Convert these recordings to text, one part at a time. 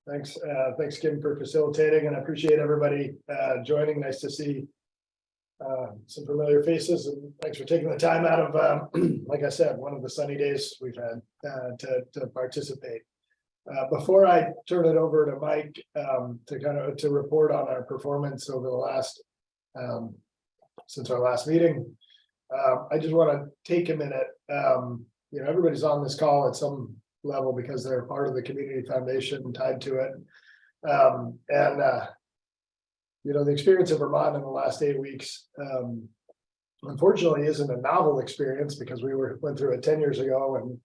Thanks. Thanks, Kim, for facilitating, and I appreciate everybody joining. Nice to see some familiar faces, and thanks for taking the time out of, like I said, one of the sunny days we've had to participate. Before I turn it over to Mike to report on our performance over the last since our last meeting, I just want to take a minute. Everybody's on this call at some level because they're part of the community foundation tied to it. The experience of Vermont in the last 8 weeks, unfortunately, isn't a novel experience because we went through it 10 years ago and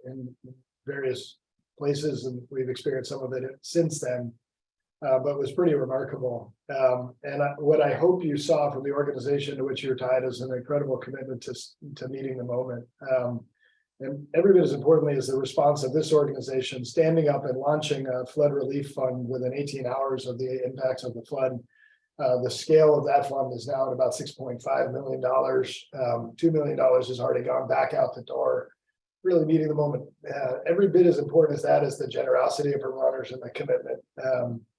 in various places, and we've experienced some of it since then. But it was pretty remarkable. What I hope you saw from the organization to which you're tied is an incredible commitment to meeting the moment. And every bit as importantly is the response of this organization standing up and launching a flood relief fund within 18 hours of the impacts of the flood. The scale of that fund is now at about $6.5 million. $2 million has already gone back out the door, really meeting the moment. Every bit as important as that is the generosity of Vermonters and the commitment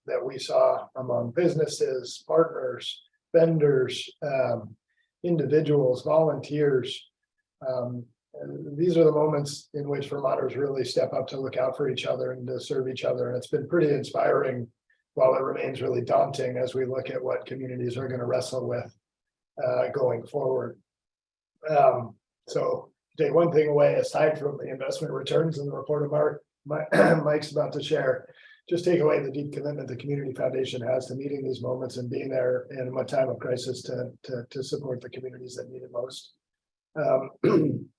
that we saw among businesses, partners, vendors, individuals, volunteers. These are the moments in which Vermonters really step up to look out for each other and to serve each other. And it's been pretty inspiring, while it remains really daunting as we look at what communities are going to wrestle with going forward. So take one thing away, aside from the investment returns and the report of Mike's about to share, just take away the deep commitment the Community Foundation has to meeting these moments and being there in a time of crisis to support the communities that need it most.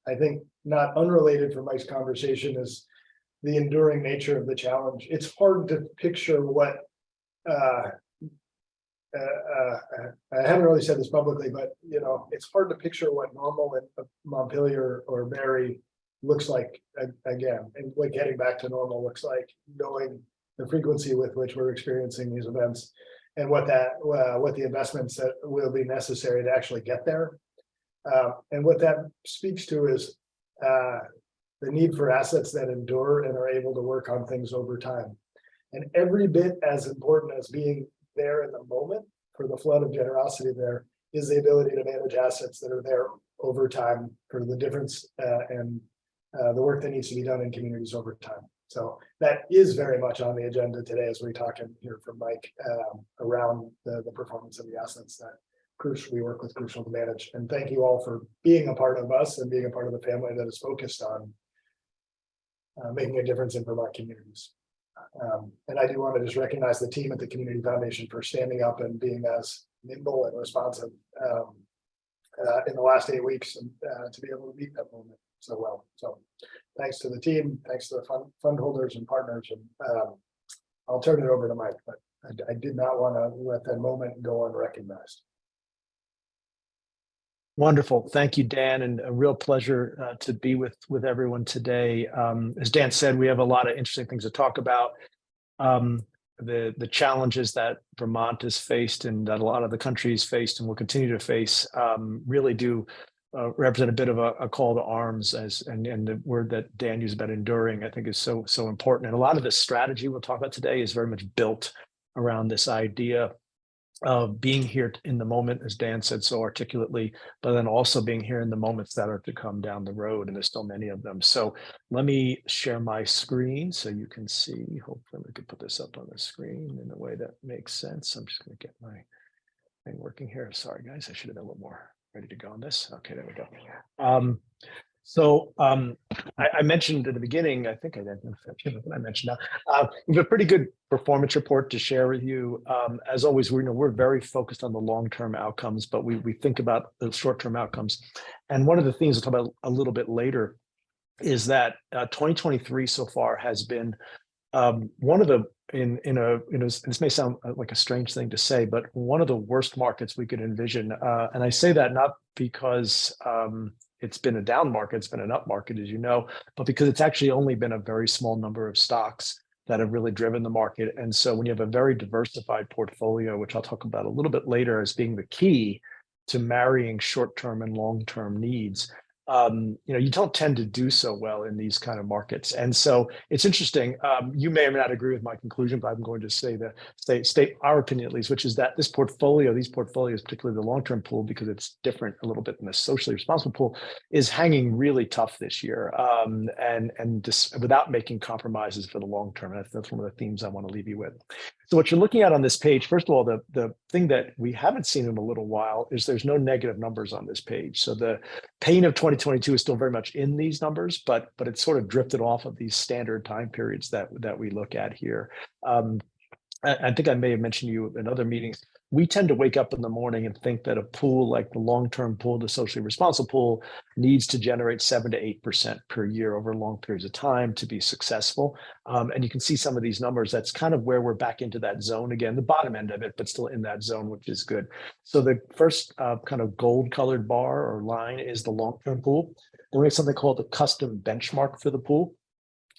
I think not unrelated from Mike's conversation is the enduring nature of the challenge. It's hard to picture what I haven't really said this publicly, but it's hard to picture what normal in Montpelier or Barrie looks like again, and what getting back to normal looks like, knowing the frequency with which we're experiencing these events, and what the investments that will be necessary to actually get there. And what that speaks to is the need for assets that endure and are able to work on things over time. And every bit as important as being there in the moment for the flood of generosity there is the ability to manage assets that are there over time for the difference and the work that needs to be done in communities over time. So that is very much on the agenda today as we talk and hear from Mike around the performance of the assets that we work with Crucial to manage. And thank you all for being a part of us and being a part of the family that is focused on making a difference in Vermont communities. And I do want to just recognize the team at the Community Foundation for standing up and being as nimble and responsive in the last 8 weeks and to be able to meet that moment so well. So thanks to the team, thanks to the fund holders and partners. And I'll turn it over to Mike, but I did not want to let that moment go unrecognized. Wonderful. Thank you, Dan, and a real pleasure to be with everyone today. As Dan said, we have a lot of interesting things to talk about. The challenges that Vermont has faced and that a lot of the country has faced and will continue to face really do represent a bit of a call to arms, and the word that Dan used about enduring, I think, is so important. And a lot of the strategy we'll talk about today is very much built around this idea of being here in the moment, as Dan said so articulately, but then also being here in the moments that are to come down the road, and there's still many of them. So let me share my screen so you can see. Hopefully we can put this up on the screen in a way that makes sense. I'm just going to get my thing working here. Sorry, guys, I should have been a little more ready to go on this. Okay, there we go. I mentioned at the beginning, I think I mentioned now, we have a pretty good performance report to share with you. As always, we're very focused on the long-term outcomes, but we think about the short-term outcomes. And one of the things we'll talk about a little bit later is that 2023 so far has been one of the, this may sound like a strange thing to say, but one of the worst markets we could envision. And I say that not because it's been a down market, it's been an up market, as you know, but because it's actually only been a very small number of stocks that have really driven the market. And so when you have a very diversified portfolio, which I'll talk about a little bit later as being the key to marrying short-term and long-term needs, you don't tend to do so well in these kind of markets. And so it's interesting. You may or may not agree with my conclusion, but I'm going to state our opinion at least, which is that these portfolios, particularly the long-term pool, because it's different a little bit than the socially responsible pool, is hanging really tough this year, and just without making compromises for the long term. And that's one of the themes I want to leave you with. So what you're looking at on this page, first of all, the thing that we haven't seen in a little while is there's no negative numbers on this page. So the pain of 2022 is still very much in these numbers, but it's sort of drifted off of these standard time periods that we look at here. I think I may have mentioned to you in other meetings, we tend to wake up in the morning and think that a pool like the long-term pool, the socially responsible pool, needs to generate 7 to 8% per year over long periods of time to be successful. And you can see some of these numbers. That's kind of where we're back into that zone again, the bottom end of it, but still in that zone, which is good. So the first kind of gold colored bar or line is the long-term pool. Then we have something called the custom benchmark for the pool,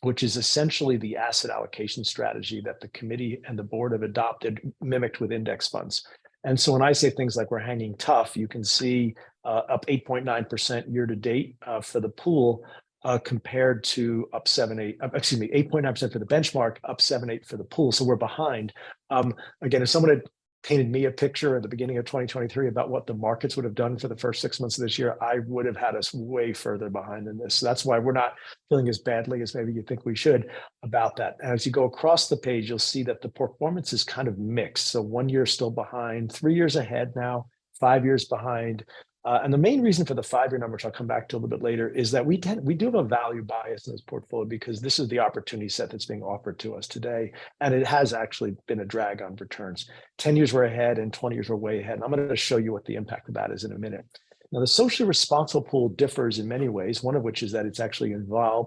which is essentially the asset allocation strategy that the committee and the board have adopted, mimicked with index funds. And so when I say things like we're hanging tough, you can see up 8.9% year to date for the pool, compared to up 8.9% for the benchmark, up 7.8 for the pool. So we're behind. Again, if someone had painted me a picture at the beginning of 2023 about what the markets would have done for the first 6 months of this year, I would have had us way further behind than this. So that's why we're not feeling as badly as maybe you think we should about that. And as you go across the page, you'll see that the performance is kind of mixed. So 1 year still behind, 3 years ahead now, 5 years behind. And the main reason for the 5 year number, which I'll come back to a little bit later, is that we do have a value bias in this portfolio because this is the opportunity set that's being offered to us today. And it has actually been a drag on returns. 10 years we're ahead and 20 years we're way ahead. And I'm going to show you what the impact of that is in a minute. Now, the socially responsible pool differs in many ways, one of which is that it's actually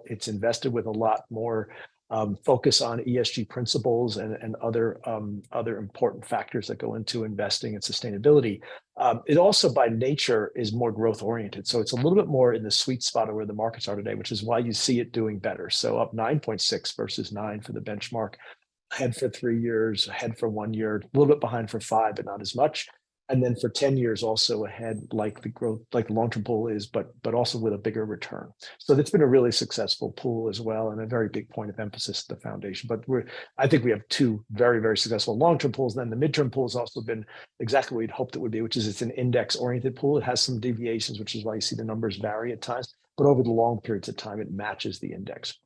it's invested with a lot more focus on ESG principles and other important factors that go into investing and sustainability. It also, by nature, is more growth oriented. So it's a little bit more in the sweet spot of where the markets are today, which is why you see it doing better. So up 9.6 versus 9 for the benchmark, ahead for 3 years, ahead for 1 year, a little bit behind for 5, but not as much. And then for 10 years, also ahead, like the growth, like the long-term pool is, but also with a bigger return. So it's been a really successful pool as well, and a very big point of emphasis at the foundation. But I think we have two very, very successful long-term pools. And then the midterm pool has also been exactly what we'd hoped it would be, which is it's an index-oriented pool. It has some deviations, which is why you see the numbers vary at times. But over the long periods of time, it matches the index.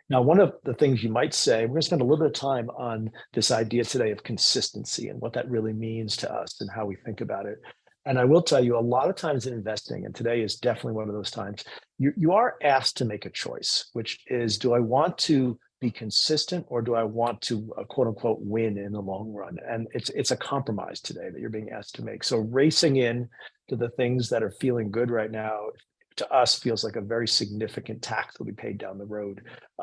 Now, one of the things you might say, we're going to spend a little bit of time on this idea today of consistency and what that really means to us and how we think about it. And I will tell you, a lot of times in investing, and today is definitely one of those times, you are asked to make a choice, which is, do I want to be consistent or do I want to quote unquote win in the long run? And it's a compromise today that you're being asked to make. So racing in to the things that are feeling good right now, to us, feels like a very significant tax that we paid down the road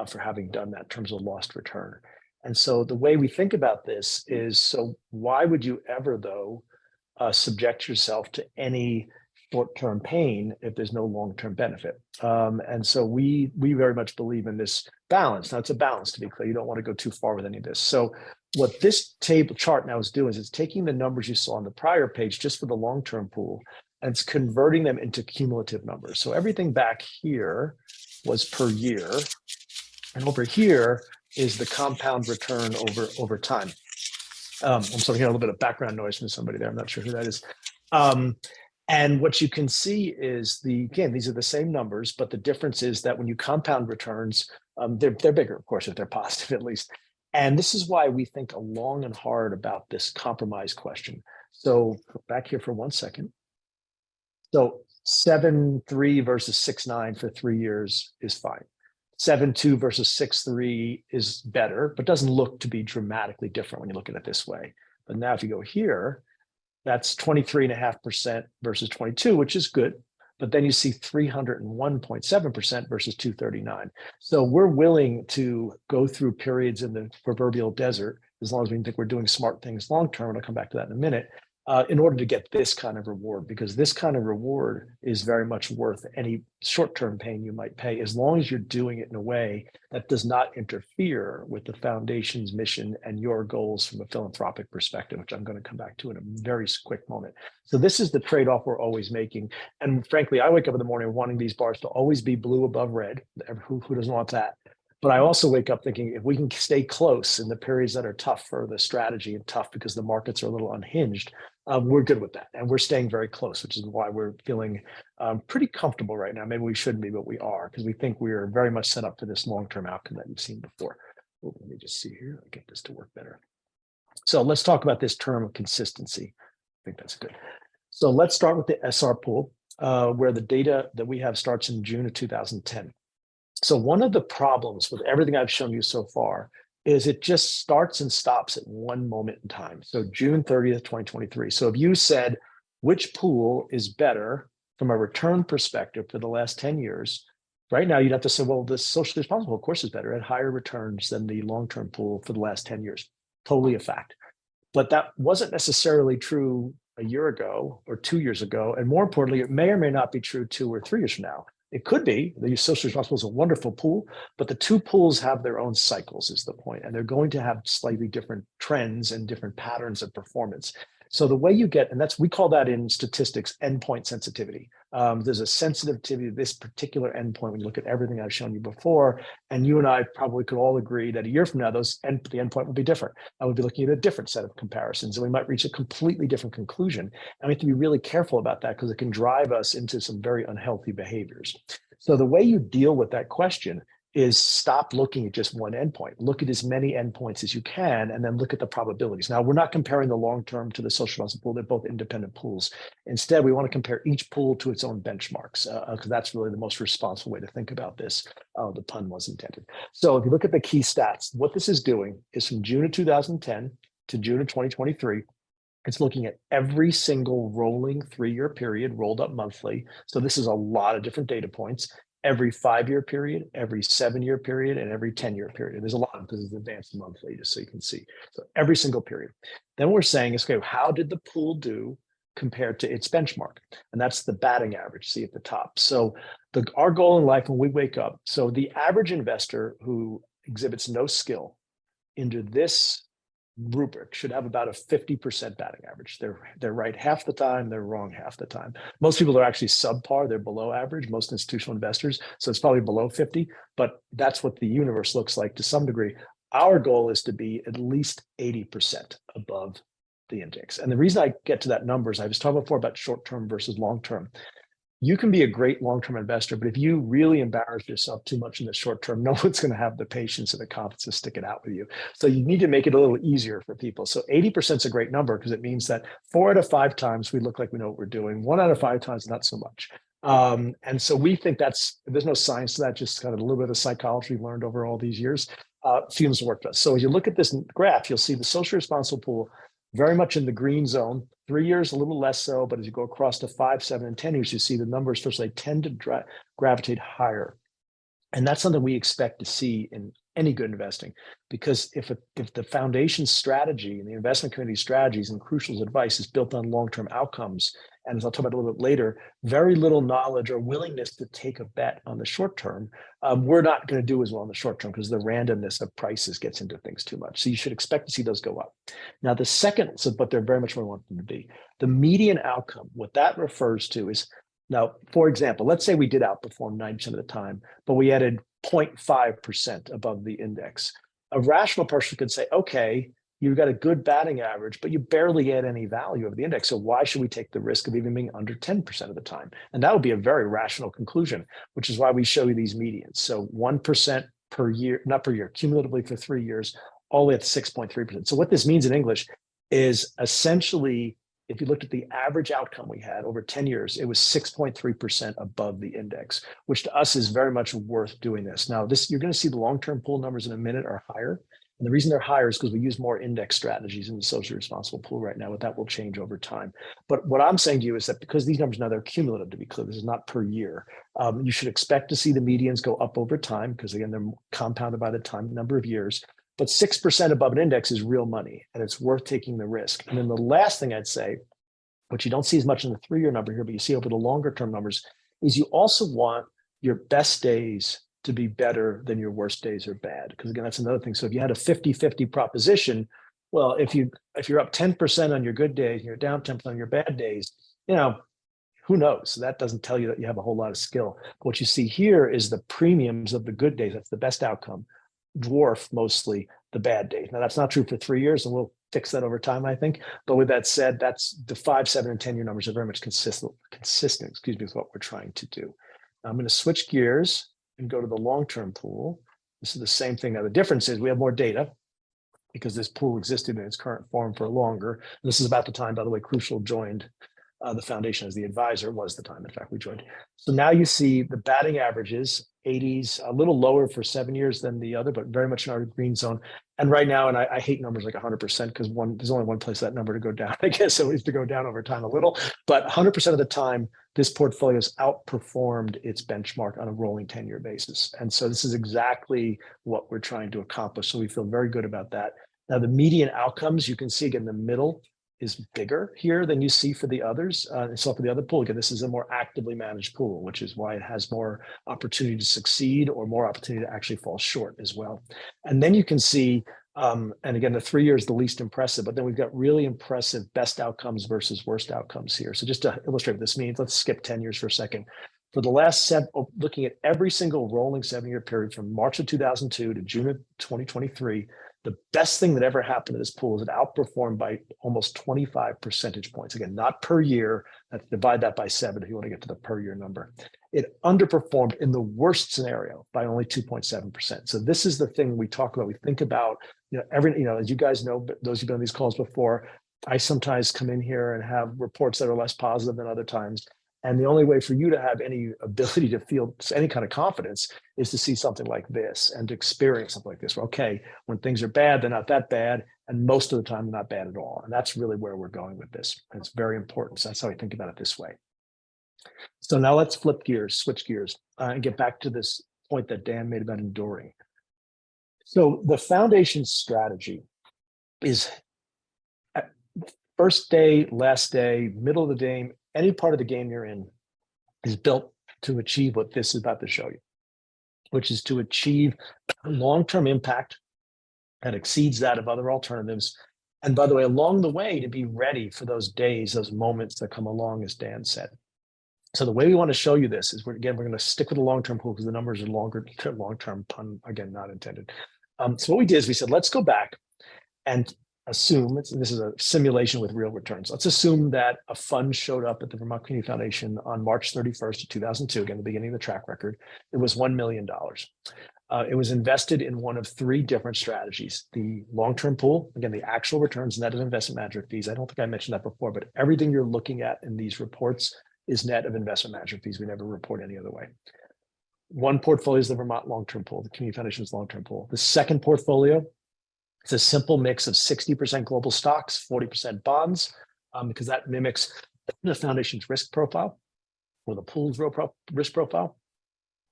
for having done that in terms of lost return. And so the way we think about this is, so why would you ever, though, subject yourself to any short-term pain if there's no long-term benefit? And so we very much believe in this balance. Now, it's a balance, to be clear. You don't want to go too far with any of this. So what this table chart now is doing is it's taking the numbers you saw on the prior page just for the long-term pool, and it's converting them into cumulative numbers. So everything back here was per year, and over here is the compound return over time. I'm sorry, hearing a little bit of background noise from somebody there. I'm not sure who that is. And what you can see is again, these are the same numbers, but the difference is that when you compound returns, they're bigger, of course, if they're positive at least. And this is why we think long and hard about this compromise question. So back here for 1 second. So 7.3 versus 6.9 for 3 years is fine. 7.2 versus 6.3 is better, but doesn't look to be dramatically different when you look at it this way. But now if you go here, that's 23.5% versus 22, which is good. But then you see 301.7% versus 239. So we're willing to go through periods in the proverbial desert, as long as we think we're doing smart things long-term, and I'll come back to that in a minute, in order to get this kind of reward, because this kind of reward is very much worth any short-term pain you might pay, as long as you're doing it in a way that does not interfere with the foundation's mission and your goals from a philanthropic perspective, which I'm going to come back to in a very quick moment. So this is the trade-off we're always making. And frankly, I wake up in the morning wanting these bars to always be blue above red. Who doesn't want that? But I also wake up thinking if we can stay close in the periods that are tough for the strategy and tough because the markets are a little unhinged, we're good with that. And we're staying very close, which is why we're feeling pretty comfortable right now. Maybe we shouldn't be, but we are, because we think we are very much set up for this long-term outcome that you've seen before. Well, let me just see here. I'll get this to work better. So let's talk about this term of consistency. I think that's good. So let's start with the SR pool, where the data that we have starts in June of 2010. So one of the problems with everything I've shown you so far is it just starts and stops at one moment in time. So June 30th, 2023. So if you said, which pool is better from a return perspective for the last 10 years, right now you'd have to say, well, the socially responsible, of course, is better at higher returns than the long-term pool for the last 10 years. Totally a fact. But that wasn't necessarily true a year ago or 2 years ago. And more importantly, it may or may not be true 2 or 3 years from now. It could be. The socially responsible is a wonderful pool, but the two pools have their own cycles is the point, and they're going to have slightly different trends and different patterns of performance. So the way you get, and we call that in statistics, endpoint sensitivity. There's a sensitivity to this particular endpoint when you look at everything I've shown you before, and you and I probably could all agree that a year from now, the endpoint will be different. I would be looking at a different set of comparisons, and we might reach a completely different conclusion. And we have to be really careful about that because it can drive us into some very unhealthy behaviors. So the way you deal with that question is stop looking at just one endpoint. Look at as many endpoints as you can, and then look at the probabilities. Now, we're not comparing the long-term to the social responsible pool. They're both independent pools. Instead, we want to compare each pool to its own benchmarks, because that's really the most responsible way to think about this. The pun was intended. So if you look at the key stats, what this is doing is from June of 2010 to June of 2023, it's looking at every single rolling 3-year period rolled up monthly. So this is a lot of different data points. Every 5-year period, every 7-year period, and every 10-year period. There's a lot because it's advanced monthly, just so you can see. So every single period. Then we're saying, okay, how did the pool do compared to its benchmark? And that's the batting average, see at the top. So our goal in life when we wake up, so the average investor who exhibits no skill into this rubric should have about a 50% batting average. They're right half the time, they're wrong half the time. Most people are actually subpar, they're below average, most institutional investors, so it's probably below 50, but that's what the universe looks like to some degree. Our goal is to be at least 80% above the index. And the reason I get to that number is I was talking before about short-term versus long-term. You can be a great long-term investor, but if you really embarrass yourself too much in the short term, no one's going to have the patience and the confidence to stick it out with you. So you need to make it a little easier for people. So 80% is a great number because it means that 4 out of 5 times we look like we know what we're doing. 1 out of 5 times, not so much. And so we think there's no science to that, just kind of a little bit of psychology we've learned over all these years. Seems to work for us. So as you look at this graph, you'll see the socially responsible pool very much in the green zone. 3 years, a little less so, but as you go across to 5, 7, and 10 years, you see the numbers first, they tend to gravitate higher. And that's something we expect to see in any good investing, because if the foundation strategy and the investment community strategies and Crucial's advice is built on long-term outcomes, and as I'll talk about a little bit later, very little knowledge or willingness to take a bet on the short term, we're not going to do as well in the short term because the randomness of prices gets into things too much. So you should expect to see those go up. Now the second, but they're very much where we want them to be. The median outcome, what that refers to is, now, for example, let's say we did outperform 90% of the time, but we added 0.5% above the index. A rational person could say, okay, you've got a good batting average, but you barely add any value of the index. So why should we take the risk of even being under 10% of the time? And that would be a very rational conclusion, which is why we show you these medians. So 1% per year, not per year, cumulatively for 3 years, all the way up to 6.3%. So what this means in English is essentially, if you looked at the average outcome we had over 10 years, it was 6.3% above the index, which to us is very much worth doing this. Now, you're going to see the long-term pool numbers in a minute are higher. And the reason they're higher is because we use more index strategies in the socially responsible pool right now, but that will change over time. But what I'm saying to you is that because these numbers now, they're cumulative, to be clear, this is not per year. You should expect to see the medians go up over time because, again, they're compounded by the time number of years. But 6% above an index is real money, and it's worth taking the risk. And then the last thing I'd say what you don't see as much in the 3-year number here, but you see over the longer term numbers, is you also want your best days to be better than your worst days are bad. Because again, that's another thing. So if you had a 50-50 proposition, well, if you're up 10% on your good days and you're down 10% on your bad days, who knows? So that doesn't tell you that you have a whole lot of skill. What you see here is the premiums of the good days. That's the best outcome, dwarf mostly the bad days. Now that's not true for 3 years, and we'll fix that over time, I think. But with that said, that's the 5, 7, and 10-year numbers are very much consistent, with what we're trying to do. Now, I'm going to switch gears and go to the long-term pool. This is the same thing. Now, the difference is we have more data because this pool existed in its current form for longer. And this is about the time, by the way, Crucial joined the foundation as the advisor, was the time, in fact, we joined. So now you see the batting averages, 80s, a little lower for 7 years than the other, but very much in our green zone. And right now, and I hate numbers like 100% because there's only one place that number to go down. I guess so it needs to go down over time a little, but 100% of the time, this portfolio has outperformed its benchmark on a rolling 10-year basis. And so this is exactly what we're trying to accomplish. So we feel very good about that. Now, the median outcomes, you can see again, the middle is bigger here than you see for the others. So for the other pool, again, this is a more actively managed pool, which is why it has more opportunity to succeed or more opportunity to actually fall short as well. And then you can see, and again, the 3 years is the least impressive, but then we've got really impressive best outcomes versus worst outcomes here. So just to illustrate what this means, let's skip 10 years for a second. For the last looking at every single rolling 7-year period from March of 2002 to June of 2023, the best thing that ever happened to this pool is it outperformed by almost 25 percentage points. Again, not per year. Let's divide that by 7 if you want to get to the per year number. It underperformed in the worst scenario by only 2.7%. So this is the thing we talk about. We think about, as you guys know, but those who've been on these calls before, I sometimes come in here and have reports that are less positive than other times. And the only way for you to have any ability to feel any kind of confidence is to see something like this and to experience something like this. Where, okay, when things are bad, they're not that bad. And most of the time, they're not bad at all. And that's really where we're going with this. And it's very important. So that's how I think about it this way. So now let's switch gears, and get back to this point that Dan made about enduring. So the foundation strategy is first day, last day, middle of the game, any part of the game you're in is built to achieve what this is about to show you, which is to achieve long-term impact that exceeds that of other alternatives. And by the way, along the way, to be ready for those days, those moments that come along, as Dan said. So the way we want to show you this is, we're going to stick with the long-term pool because the numbers are long-term, pun, again, not intended. So what we did is we said, let's go back and assume, this is a simulation with real returns. Let's assume that a fund showed up at the Vermont Community Foundation on March 31st of 2002, again, the beginning of the track record. It was $1 million. It was invested in one of 3 different strategies. The long-term pool, again, the actual returns net of investment management fees. I don't think I mentioned that before, but everything you're looking at in these reports is net of investment management fees. We never report any other way. One portfolio is the Vermont long-term pool, the Community Foundation's long-term pool. The second portfolio, it's a simple mix of 60% global stocks, 40% bonds, because that mimics the foundation's risk profile or the pool's risk profile.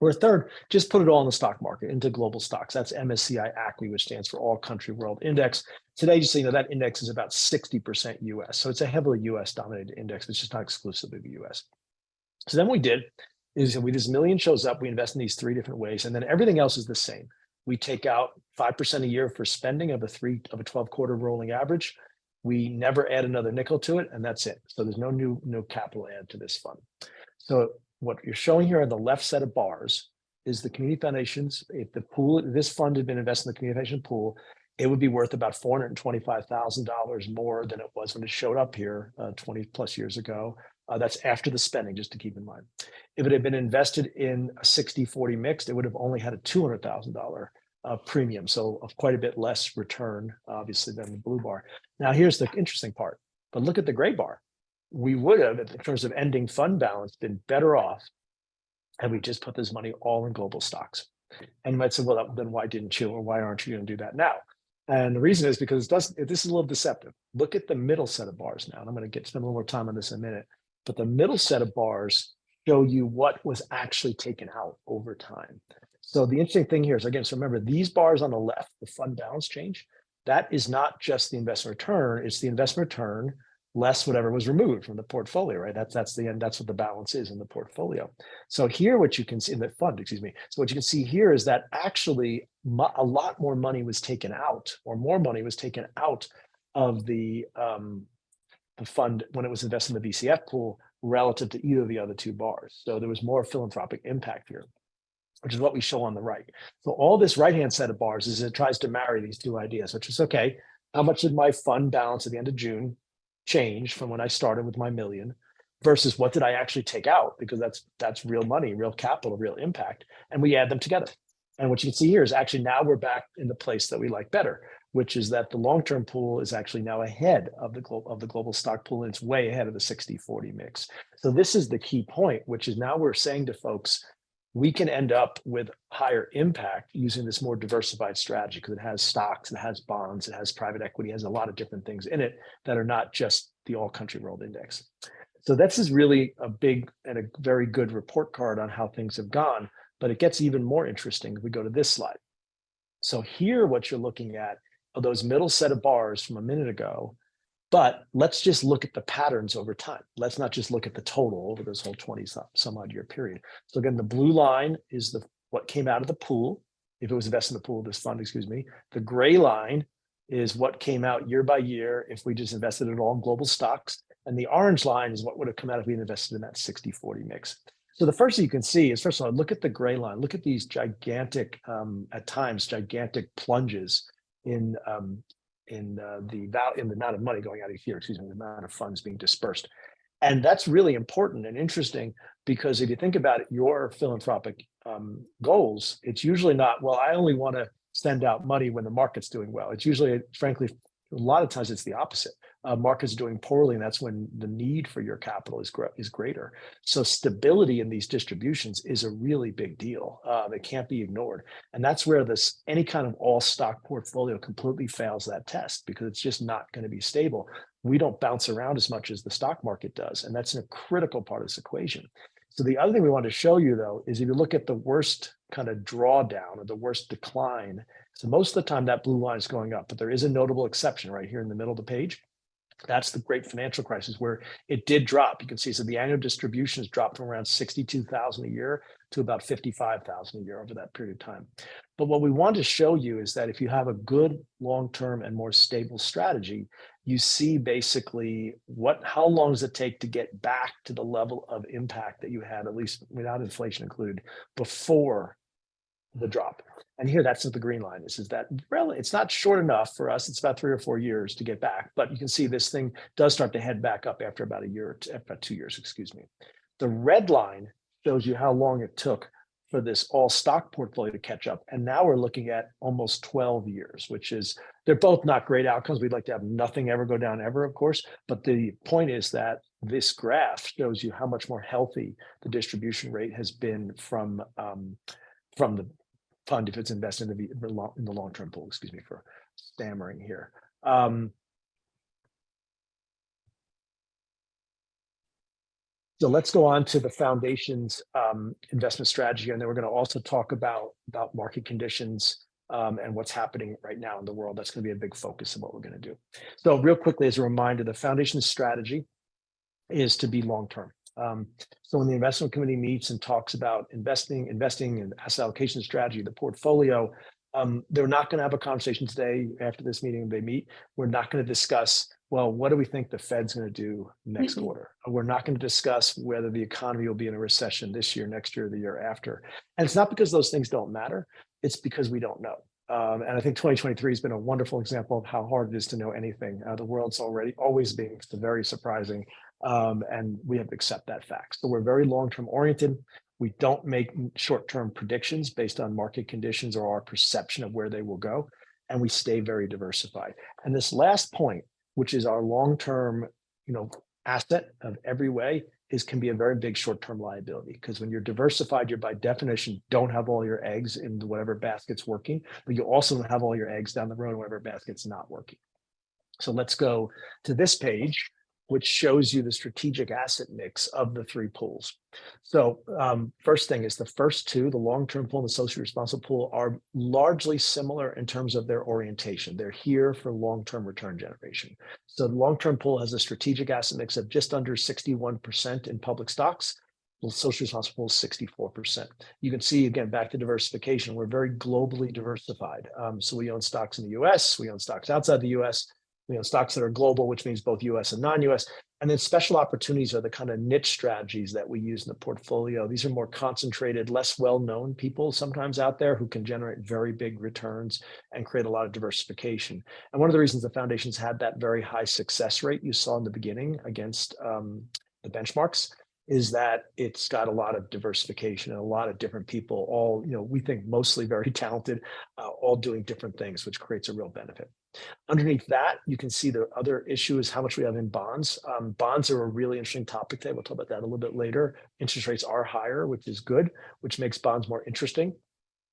Or a third, just put it all in the stock market into global stocks. That's MSCI ACWI, which stands for All Country World Index. Today, just so you know, that index is about 60% US. So it's a heavily US dominated index, but it's just not exclusively the US. So then what we did is this million shows up, we invest in these 3 different ways, and then everything else is the same. We take out 5% a year for spending of a 12-quarter rolling average. We never add another nickel to it, and that's it. So there's no capital add to this fund. So what you're showing here on the left set of bars is the Community Foundations. If this fund had been invested in the Community Foundation pool, it would be worth about $425,000 more than it was when it showed up here 20 plus years ago. That's after the spending, just to keep in mind. If it had been invested in a 60-40 mixed, it would have only had a $200,000 premium. So of quite a bit less return, obviously, than the blue bar. Now, here's the interesting part. But look at the gray bar. We would have, in terms of ending fund balance, been better off had we just put this money all in global stocks. And you might say, well, then why didn't you, or why aren't you going to do that now? And the reason is because this is a little deceptive. Look at the middle set of bars now. And I'm going to spend a little more time on this in a minute. But the middle set of bars show you what was actually taken out over time. So the interesting thing here is, again, so remember, these bars on the left, the fund balance change, that is not just the investment return, it's the investment return less whatever was removed from the portfolio, right? That's the end. That's what the balance is in the portfolio. So here, what you can see in the fund, excuse me. So what you can see here is that actually a lot more money was taken out, or more money was taken out of the fund when it was invested in the VCF pool relative to either of the other two bars. So there was more philanthropic impact here, which is what we show on the right. So all this right-hand set of bars is it tries to marry these two ideas, which is, okay, how much did my fund balance at the end of June change from when I started with my million versus what did I actually take out? Because that's real money, real capital, real impact. And we add them together. And what you can see here is actually now we're back in the place that we like better, which is that the long-term pool is actually now ahead of the global stock pool, and it's way ahead of the 60-40 mix. So this is the key point, which is now we're saying to folks, we can end up with higher impact using this more diversified strategy because it has stocks, it has bonds, it has private equity, it has a lot of different things in it that are not just the all country world index. So this is really a big and a very good report card on how things have gone, but it gets even more interesting if we go to this slide. So here, what you're looking at are those middle set of bars from a minute ago, but let's just look at the patterns over time. Let's not just look at the total over this whole 20 some odd year period. So again, the blue line is what came out of the pool, if it was invested in the pool of this fund, excuse me. The gray line is what came out year by year if we just invested it all in global stocks. And the orange line is what would have come out if we invested in that 60-40 mix. So the first thing you can see is, first of all, look at the gray line. Look at these gigantic, at times, gigantic plunges in the amount of money going out each year, excuse me, the amount of funds being dispersed. And that's really important and interesting because if you think about it, your philanthropic goals, it's usually not, well, I only want to send out money when the market's doing well. It's usually, frankly, a lot of times it's the opposite. Markets doing poorly, and that's when the need for your capital is greater. So stability in these distributions is a really big deal. It can't be ignored. And that's where any kind of all stock portfolio completely fails that test because it's just not going to be stable. We don't bounce around as much as the stock market does. And that's a critical part of this equation. So the other thing we want to show you, though, is if you look at the worst kind of drawdown or the worst decline, so most of the time that blue line is going up, but there is a notable exception right here in the middle of the page. That's the great financial crisis where it did drop. You can see, so the annual distributions dropped from around 62,000 a year to about 55,000 a year over that period of time. But what we want to show you is that if you have a good long-term and more stable strategy, you see basically how long does it take to get back to the level of impact that you had, at least without inflation included, before the drop. And here, that's what the green line is that it's not short enough for us. It's about 3 or 4 years to get back, but you can see this thing does start to head back up after about about 2 years, excuse me. The red line shows you how long it took for this all stock portfolio to catch up. And now we're looking at almost 12 years, which is, they're both not great outcomes. We'd like to have nothing ever go down ever, of course. But the point is that this graph shows you how much more healthy the distribution rate has been from the fund if it's invested in the long-term pool. Excuse me for stammering here. So let's go on to the foundation's investment strategy, and then we're going to also talk about market conditions and what's happening right now in the world. That's going to be a big focus of what we're going to do. So real quickly, as a reminder, the foundation's strategy is to be long-term. So when the investment committee meets and talks about investing and asset allocation strategy, the portfolio, they're not going to have a conversation today after this meeting they meet. We're not going to discuss, well, what do we think the Fed's going to do next quarter? We're not going to discuss whether the economy will be in a recession this year, next year, the year after. And it's not because those things don't matter. It's because we don't know. And I think 2023 has been a wonderful example of how hard it is to know anything. The world's always being very surprising. And we have to accept that fact. So we're very long-term oriented. We don't make short-term predictions based on market conditions or our perception of where they will go. And we stay very diversified. And this last point, which is our long-term, asset of every way, can be a very big short-term liability. Because when you're diversified, you're by definition don't have all your eggs in whatever basket's working, but you also don't have all your eggs down the road in whatever basket's not working. So let's go to this page. which shows you the strategic asset mix of the three pools. So first thing is the first two, the long-term pool and the socially responsible pool, are largely similar in terms of their orientation. They're here for long-term return generation. So the long-term pool has a strategic asset mix of just under 61% in public stocks. The socially responsible pool is 64%. You can see, again, back to diversification, we're very globally diversified. So we own stocks in the US, we own stocks outside the US, we own stocks that are global, which means both US and non-US. And then special opportunities are the kind of niche strategies that we use in the portfolio. These are more concentrated, less well-known people sometimes out there who can generate very big returns and create a lot of diversification. And one of the reasons the foundation's had that very high success rate you saw in the beginning against the benchmarks is that it's got a lot of diversification and a lot of different people, all, we think mostly very talented, all doing different things, which creates a real benefit. Underneath that, you can see the other issue is how much we have in bonds. Bonds are a really interesting topic today. We'll talk about that a little bit later. Interest rates are higher, which is good, which makes bonds more interesting.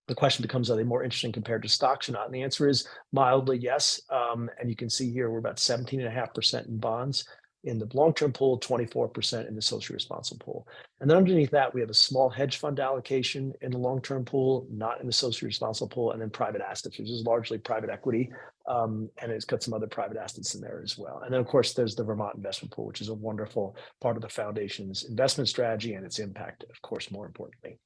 The question becomes, are they more interesting compared to stocks or not? And the answer is mildly yes. And you can see here, we're about 17.5% in bonds. In the long-term pool, 24% in the socially responsible pool. And then underneath that, we have a small hedge fund allocation in the long-term pool, not in the socially responsible pool, and then private assets, which is largely private equity. And it's got some other private assets in there as well. And then, of course, there's the Vermont investment pool, which is a wonderful part of the foundation's investment strategy and its impact, of course, more importantly.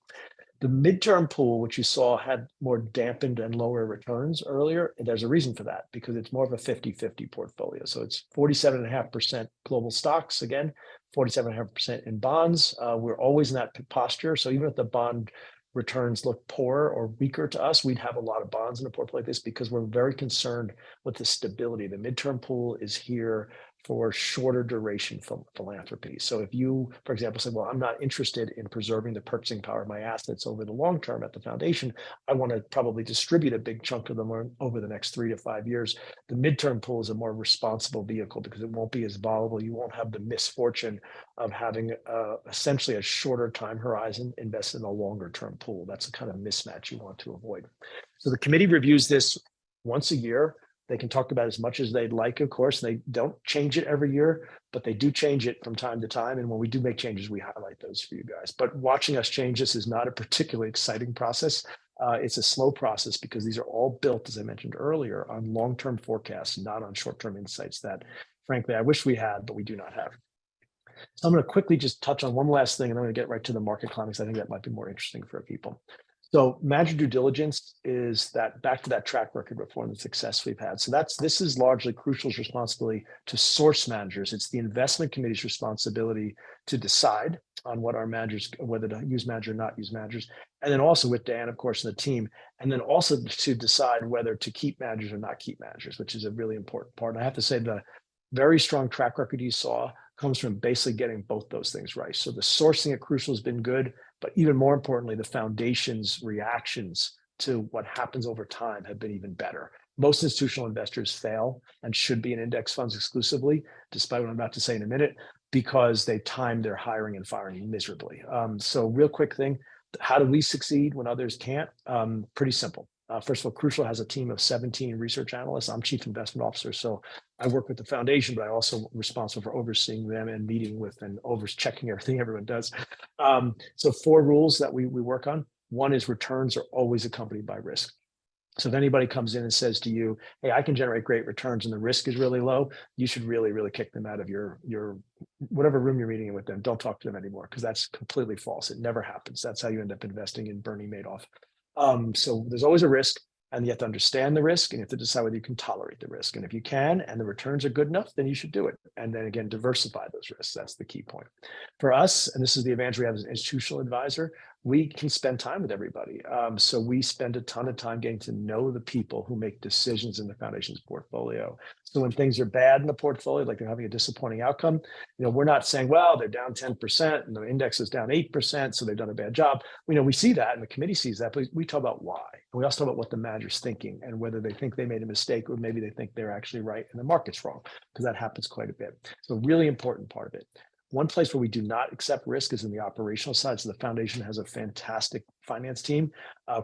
The midterm pool, which you saw had more dampened and lower returns earlier, and there's a reason for that, because it's more of a 50-50 portfolio. So it's 47.5% global stocks, again, 47.5% in bonds. We're always in that posture. So even if the bond returns look poor or weaker to us, we'd have a lot of bonds in a portfolio like this because we're very concerned with the stability. The midterm pool is here for shorter duration philanthropy. So if you, for example, say, well, I'm not interested in preserving the purchasing power of my assets over the long term at the foundation, I want to probably distribute a big chunk of them over the next 3 to 5 years. The midterm pool is a more responsible vehicle because it won't be as volatile. You won't have the misfortune of having essentially a shorter time horizon invested in a longer term pool. That's the kind of mismatch you want to avoid. So the committee reviews this once a year. They can talk about as much as they'd like, of course. They don't change it every year, but they do change it from time to time. And when we do make changes, we highlight those for you guys. But watching us change this is not a particularly exciting process. It's a slow process because these are all built, as I mentioned earlier, on long-term forecasts, not on short-term insights that, frankly, I wish we had, but we do not have. So I'm going to quickly just touch on one last thing, and I'm going to get right to the market climax. I think that might be more interesting for people. So manager due diligence is that back to that track record reform and success we've had. So this is largely Crucial's responsibility to source managers. It's the investment committee's responsibility to decide on what our managers, whether to use manager or not use managers. And then also with Dan, of course, and the team, and then also to decide whether to keep managers or not keep managers, which is a really important part. And I have to say the very strong track record you saw comes from basically getting both those things right. So the sourcing at Crucial has been good, but even more importantly, the foundation's reactions to what happens over time have been even better. Most institutional investors fail and should be in index funds exclusively, despite what I'm about to say in a minute, because they time their hiring and firing miserably. So real quick thing, how do we succeed when others can't? Pretty simple. First of all, Crucial has a team of 17 research analysts. I'm chief investment officer, so I work with the foundation, but I also responsible for overseeing them and meeting with and checking everything everyone does. So 4 rules that we work on. One is returns are always accompanied by risk. So if anybody comes in and says to you, hey, I can generate great returns and the risk is really low, you should really, really kick them out of your whatever room you're meeting with them. Don't talk to them anymore because that's completely false. It never happens. That's how you end up investing in Bernie Madoff. So there's always a risk, and you have to understand the risk, and you have to decide whether you can tolerate the risk. And if you can, and the returns are good enough, then you should do it. And then again, diversify those risks. That's the key point. For us, and this is the advantage we have as an institutional advisor, we can spend time with everybody. So we spend a ton of time getting to know the people who make decisions in the foundation's portfolio. So when things are bad in the portfolio, like they're having a disappointing outcome, we're not saying, well, they're down 10% and the index is down 8%, so they've done a bad job. We see that and the committee sees that, but we talk about why. And we also talk about what the manager's thinking and whether they think they made a mistake or maybe they think they're actually right and the market's wrong, because that happens quite a bit. So really important part of it. One place where we do not accept risk is in the operational side. So the foundation has a fantastic finance team.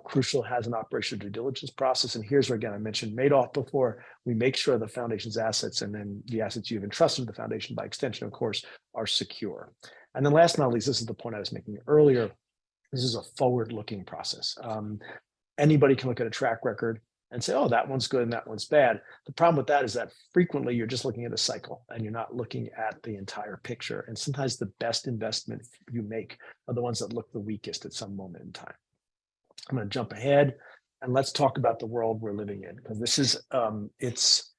Crucial has an operational due diligence process. And here's where, again, I mentioned Madoff before. We make sure the foundation's assets, and then the assets you've entrusted to the foundation by extension, of course, are secure. And then last but not least, this is the point I was making earlier. This is a forward-looking process. Anybody can look at a track record and say, oh, that one's good and that one's bad. The problem with that is that frequently you're just looking at a cycle and you're not looking at the entire picture. And sometimes the best investment you make are the ones that look the weakest at some moment in time. I'm going to jump ahead and let's talk about the world we're living in, because this is, it's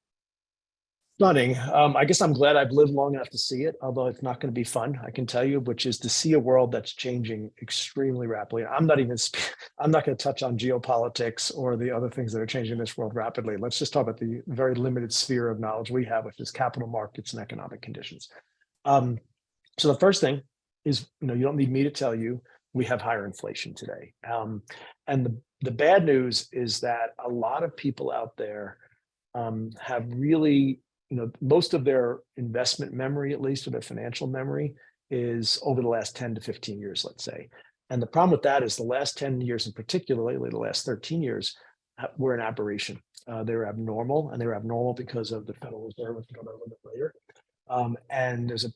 stunning. I guess I'm glad I've lived long enough to see it, although it's not going to be fun, I can tell you, which is to see a world that's changing extremely rapidly. I'm not going to touch on geopolitics or the other things that are changing this world rapidly. Let's just talk about the very limited sphere of knowledge we have, which is capital markets and economic conditions. So the first thing is, you don't need me to tell you, we have higher inflation today. And the bad news is that a lot of people out there have really, most of their investment memory, at least, or their financial memory, is over the last 10 to 15 years, let's say. And the problem with that is the last 10 years, in particular, lately, the last 13 years, were an aberration. They were abnormal, and they were abnormal because of the Federal Reserve, which we'll talk about a little bit later. And there's a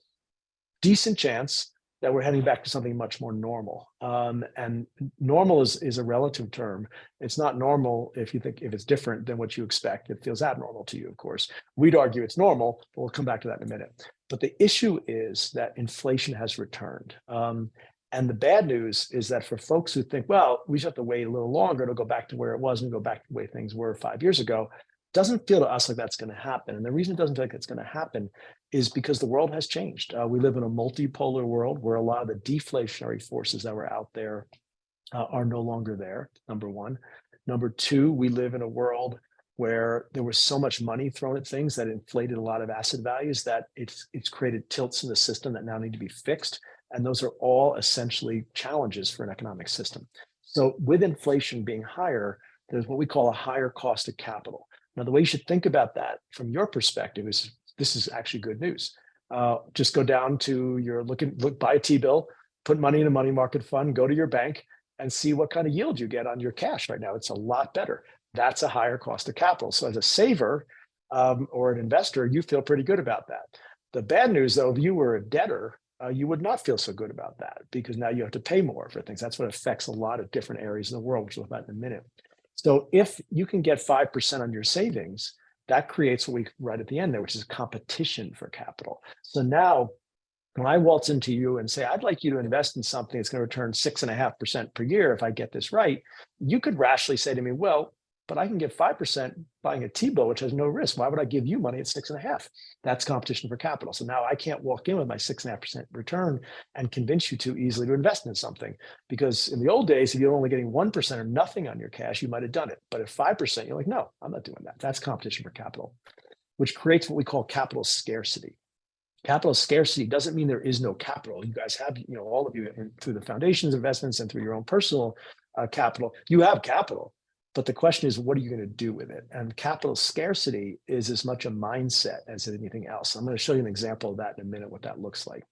decent chance that we're heading back to something much more normal. And normal is a relative term. It's not normal if it's different than what you expect. It feels abnormal to you, of course. We'd argue it's normal, but we'll come back to that in a minute. But the issue is that inflation has returned. And the bad news is that for folks who think, well, we just have to wait a little longer to go back to where it was and go back to the way things were 5 years ago, doesn't feel to us like that's going to happen. And the reason it doesn't feel like it's going to happen is because the world has changed. We live in a multipolar world where a lot of the deflationary forces that were out there are no longer there, number one. Number two, we live in a world where there was so much money thrown at things that inflated a lot of asset values that it's created tilts in the system that now need to be fixed. And those are all essentially challenges for an economic system. So with inflation being higher, there's what we call a higher cost of capital. Now, the way you should think about that from your perspective is this is actually good news. Just go down to your buy a T-bill, put money in a money market fund, go to your bank and see what kind of yield you get on your cash right now. It's a lot better. That's a higher cost of capital. So as a saver or an investor, you feel pretty good about that. The bad news, though, if you were a debtor, you would not feel so good about that because now you have to pay more for things. That's what affects a lot of different areas in the world, which we'll talk about in a minute. So if you can get 5% on your savings, that creates what we write at the end there, which is competition for capital. So now when I waltz into you and say, I'd like you to invest in something that's going to return 6.5% per year if I get this right, you could rationally say to me, well, but I can get 5% buying a T-bill, which has no risk. Why would I give you money at 6.5? That's competition for capital. So now I can't walk in with my 6.5% return and convince you too easily to invest in something. Because in the old days, if you're only getting 1% or nothing on your cash, you might have done it. But at 5%, you're like, no, I'm not doing that. That's competition for capital, which creates what we call capital scarcity. Capital scarcity doesn't mean there is no capital. You guys have, all of you through the foundation's investments and through your own personal capital, you have capital. But the question is, what are you going to do with it? And capital scarcity is as much a mindset as anything else. I'm going to show you an example of that in a minute, what that looks like.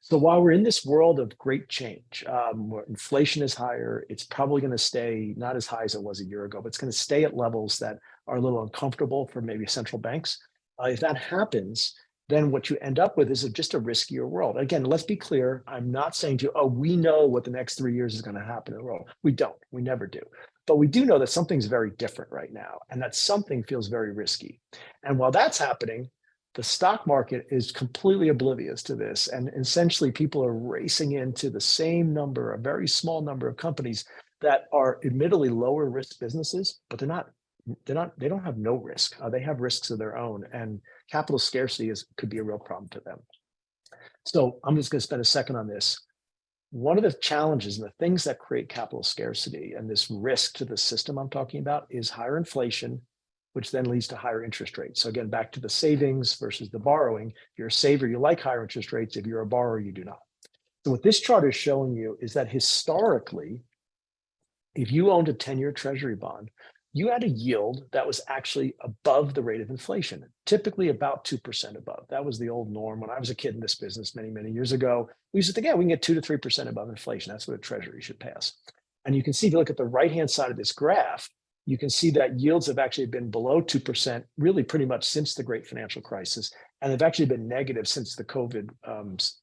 So while we're in this world of great change, where inflation is higher, it's probably going to stay not as high as it was a year ago, but it's going to stay at levels that are a little uncomfortable for maybe central banks. If that happens, then what you end up with is just a riskier world. Again, let's be clear. I'm not saying to you, oh, we know what the next 3 years is going to happen in the world. We don't. We never do. But we do know that something's very different right now, and that something feels very risky. And while that's happening, the stock market is completely oblivious to this. And essentially, people are racing into the same number, a very small number of companies that are admittedly lower risk businesses, but they don't have no risk. They have risks of their own, and capital scarcity could be a real problem to them. So I'm just going to spend a second on this. One of the challenges and the things that create capital scarcity and this risk to the system I'm talking about is higher inflation, which then leads to higher interest rates. So again, back to the savings versus the borrowing. If you're a saver, you like higher interest rates. If you're a borrower, you do not. So what this chart is showing you is that historically, if you owned a 10-year treasury bond, you had a yield that was actually above the rate of inflation, typically about 2% above. That was the old norm. When I was a kid in this business many, many years ago, we used to think, yeah, we can get 2 to 3% above inflation. That's what a treasury should pass. And you can see, if you look at the right-hand side of this graph, you can see that yields have actually been below 2% really pretty much since the great financial crisis. And they've actually been negative since the COVID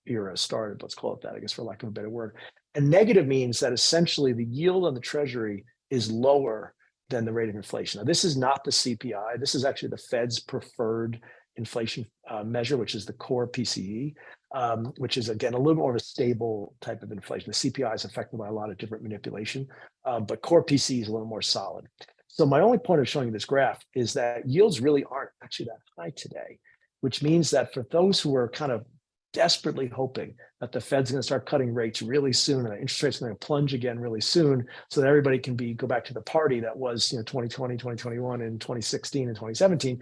era started, let's call it that, I guess, for lack of a better word. And negative means that essentially the yield on the treasury is lower than the rate of inflation. Now, this is not the CPI. This is actually the Fed's preferred inflation measure, which is the core PCE, which is, again, a little more of a stable type of inflation. The CPI is affected by a lot of different manipulation, but core PCE is a little more solid. So my only point of showing you this graph is that yields really aren't actually that high today, which means that for those who are kind of desperately hoping that the Fed's going to start cutting rates really soon and interest rates are going to plunge again really soon so that everybody can go back to the party that was 2020, 2021, and 2016 and 2017,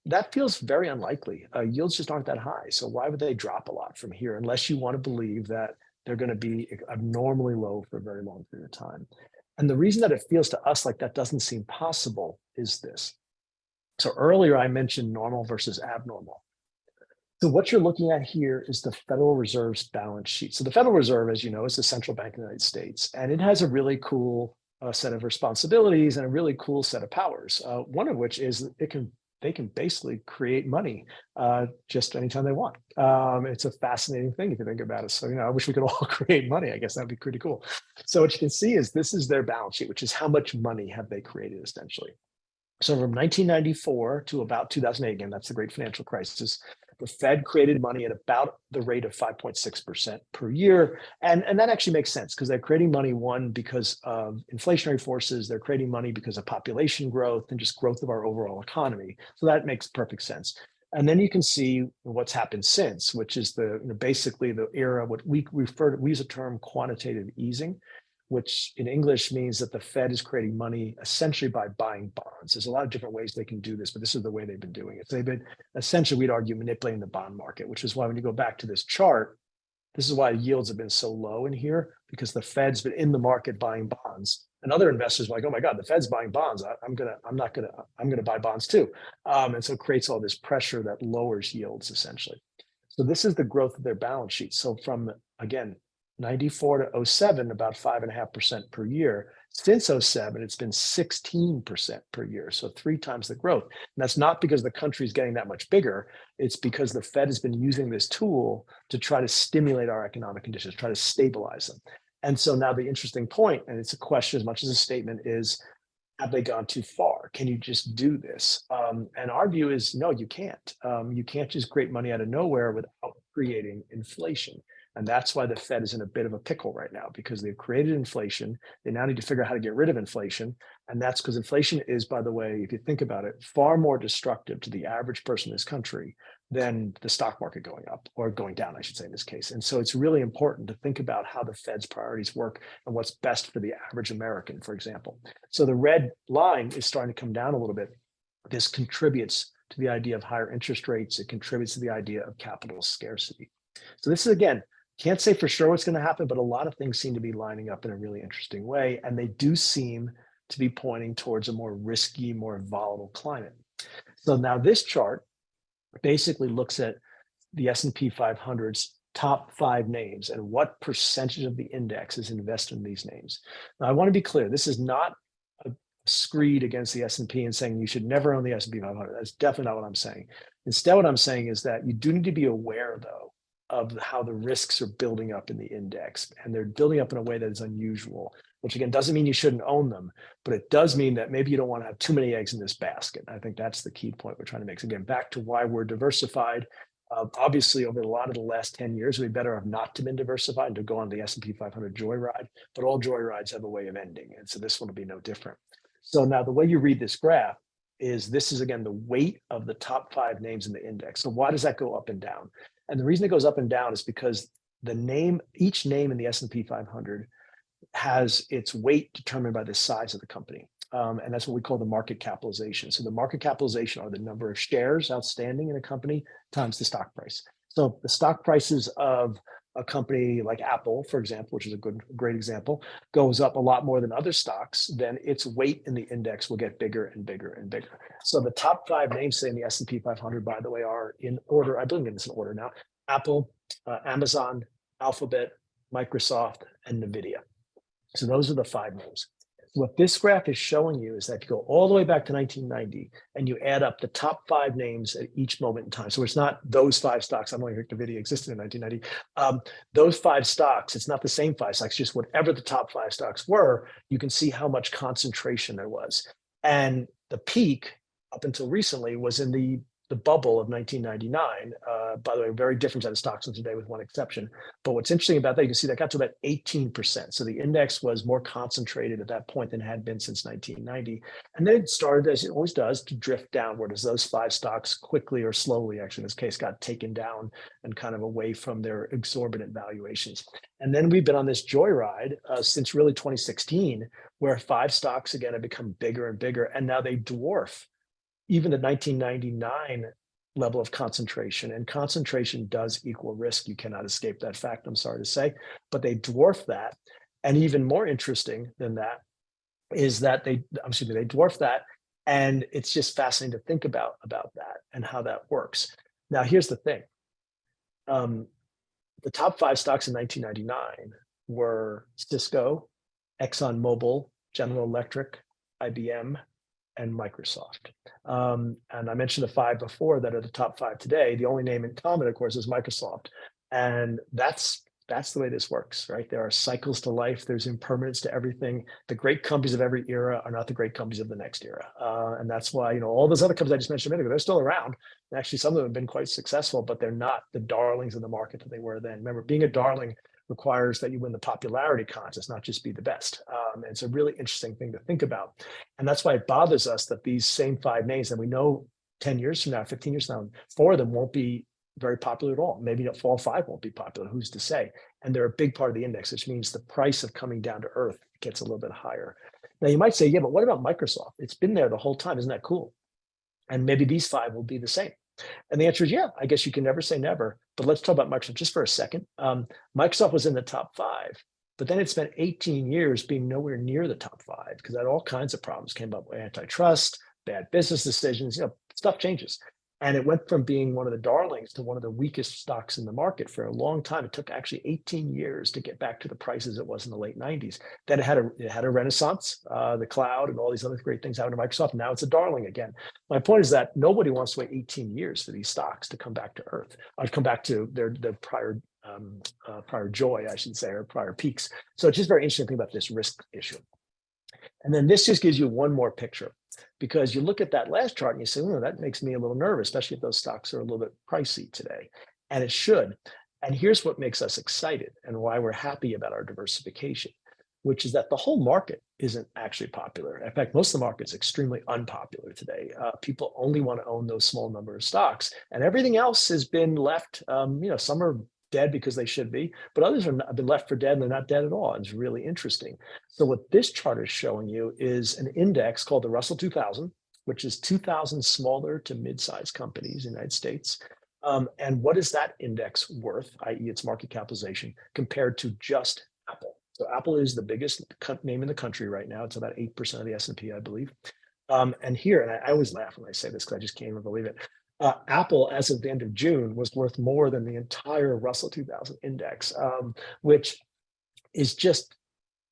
that feels very unlikely. Yields just aren't that high. So why would they drop a lot from here unless you want to believe that they're going to be abnormally low for a very long period of time? And the reason that it feels to us like that doesn't seem possible is this. So earlier I mentioned normal versus abnormal. So what you're looking at here is the Federal Reserve's balance sheet. So the Federal Reserve, as you know, is the central bank of the United States, and it has a really cool set of responsibilities and a really cool set of powers. One of which is they can basically create money just anytime they want. It's a fascinating thing if you think about it. So, I wish we could all create money. I guess that'd be pretty cool. So what you can see is this is their balance sheet, which is how much money have they created essentially. So from 1994 to about 2008, again, that's the great financial crisis, the Fed created money at about the rate of 5.6% per year. And that actually makes sense because they're creating money, one, because of inflationary forces, they're creating money because of population growth and just growth of our overall economy. So that makes perfect sense. And then you can see what's happened since, which is basically the era, what we use a term quantitative easing, which in English means that the Fed is creating money essentially by buying bonds. There's a lot of different ways they can do this, but this is the way they've been doing it. So they've been essentially, we'd argue, manipulating the bond market, which is why when you go back to this chart, this is why yields have been so low in here, because the Fed's been in the market buying bonds. And other investors are like, oh my God, the Fed's buying bonds. I'm gonna buy bonds too. And so it creates all this pressure that lowers yields essentially. So this is the growth of their balance sheet. So from, again, 94 to 07, about 5.5% per year. Since 07, it's been 16% per year. So 3 times the growth. And that's not because the country is getting that much bigger. It's because the Fed has been using this tool to try to stimulate our economic conditions, try to stabilize them. And so now the interesting point, and it's a question as much as a statement, is, have they gone too far? Can you just do this? And our view is, no, you can't. You can't just create money out of nowhere without creating inflation. And that's why the Fed is in a bit of a pickle right now, because they've created inflation. They now need to figure out how to get rid of inflation. And that's because inflation is, by the way, if you think about it, far more destructive to the average person in this country than the stock market going up, or going down, I should say, in this case. And so it's really important to think about how the Fed's priorities work and what's best for the average American, for example. So the red line is starting to come down a little bit. This contributes to the idea of higher interest rates. It contributes to the idea of capital scarcity. So this is, again, can't say for sure what's going to happen, but a lot of things seem to be lining up in a really interesting way. And they do seem to be pointing towards a more risky, more volatile climate. So now this chart basically looks at the S&P 500's top 5 names and what percentage of the index is invested in these names. Now, I want to be clear, this is not a screed against the S&P and saying you should never own the S&P 500. That's definitely not what I'm saying. Instead, what I'm saying is that you do need to be aware, though, of how the risks are building up in the index, and they're building up in a way that is unusual, which again doesn't mean you shouldn't own them, but it does mean that maybe you don't want to have too many eggs in this basket. I think that's the key point we're trying to make. So again, back to why we're diversified. Obviously, over a lot of the last 10 years, we'd better have not to been diversified and to go on the S&P 500 joyride, but all joyrides have a way of ending, and so this one will be no different. So now the way you read this graph is, this is again the weight of the top 5 names in the index. So why does that go up and down? And the reason it goes up and down is because each name in the S&P 500 has its weight determined by the size of the company. And that's what we call the market capitalization. So the market capitalization are the number of shares outstanding in a company times the stock price. So the stock prices of a company like Apple, for example, which is a great example, goes up a lot more than other stocks, then its weight in the index will get bigger and bigger and bigger. So the top 5 names say in the S&P 500, by the way, are in order. I believe it's in order now: Apple, Amazon, Alphabet, Microsoft, and NVIDIA. So those are the 5 names. What this graph is showing you is that if you go all the way back to 1990 and you add up the top 5 names at each moment in time, so it's not those 5 stocks. I'm only heard NVIDIA existed in 1990. Those 5 stocks, it's not the same 5 stocks, just whatever the top 5 stocks were, you can see how much concentration there was. And the peak up until recently was in the bubble of 1999. By the way, very different set of stocks than today with one exception. But what's interesting about that, you can see that got to about 18%. So the index was more concentrated at that point than had been since 1990. And then it started, as it always does, to drift downward as those 5 stocks quickly or slowly, actually in this case, got taken down and kind of away from their exorbitant valuations. And then we've been on this joyride since really 2016, where 5 stocks again have become bigger and bigger. And now they dwarf even the 1999 level of concentration. And concentration does equal risk. You cannot escape that fact, I'm sorry to say, but they dwarf that. And even more interesting than that is that they dwarf that. And it's just fascinating to think about that and how that works. Now, here's the thing. The top 5 stocks in 1999 were Cisco, ExxonMobil, General Electric, IBM, and Microsoft. And I mentioned the 5 before that are the top 5 today. The only name in common, of course, is Microsoft. And that's the way this works, right? There are cycles to life. There's impermanence to everything. The great companies of every era are not the great companies of the next era. And that's why, all those other companies I just mentioned a minute ago, they're still around. And actually, some of them have been quite successful, but they're not the darlings in the market that they were then. Remember, being a darling requires that you win the popularity contest, not just be the best. And it's a really interesting thing to think about. And that's why it bothers us that these same 5 names, and we know 10 years from now, 15 years from now, 4 of them won't be very popular at all. Maybe all 5 won't be popular, who's to say? And they're a big part of the index, which means the price of coming down to earth gets a little bit higher. Now you might say, yeah, but what about Microsoft? It's been there the whole time. Isn't that cool? And maybe these 5 will be the same. And the answer is, yeah, I guess you can never say never. But let's talk about Microsoft just for a second. Microsoft was in the top 5, but then it spent 18 years being nowhere near the top 5 because it had all kinds of problems. Came up with antitrust, bad business decisions, stuff changes. And it went from being one of the darlings to one of the weakest stocks in the market for a long time. It took actually 18 years to get back to the prices it was in the late 90s. Then it had a renaissance, the cloud and all these other great things happened to Microsoft. Now it's a darling again. My point is that nobody wants to wait 18 years for these stocks to come back to earth, or come back to their prior joy, I should say, or prior peaks. So it's just very interesting to think about this risk issue. And then this just gives you one more picture, because you look at that last chart and you say, oh, that makes me a little nervous, especially if those stocks are a little bit pricey today. And it should. And here's what makes us excited and why we're happy about our diversification, which is that the whole market isn't actually popular. In fact, most of the market's extremely unpopular today. People only want to own those small number of stocks, and everything else has been left. Some are dead because they should be, but others have been left for dead and they're not dead at all. It's really interesting. So what this chart is showing you is an index called the Russell 2000, which is 2,000 smaller to mid-sized companies in the United States. And what is that index worth, i.e. its market capitalization, compared to just Apple? So Apple is the biggest name in the country right now. It's about 8% of the S&P, I believe. And I always laugh when I say this because I just can't even believe it. Apple, as of the end of June, was worth more than the entire Russell 2000 index, which is just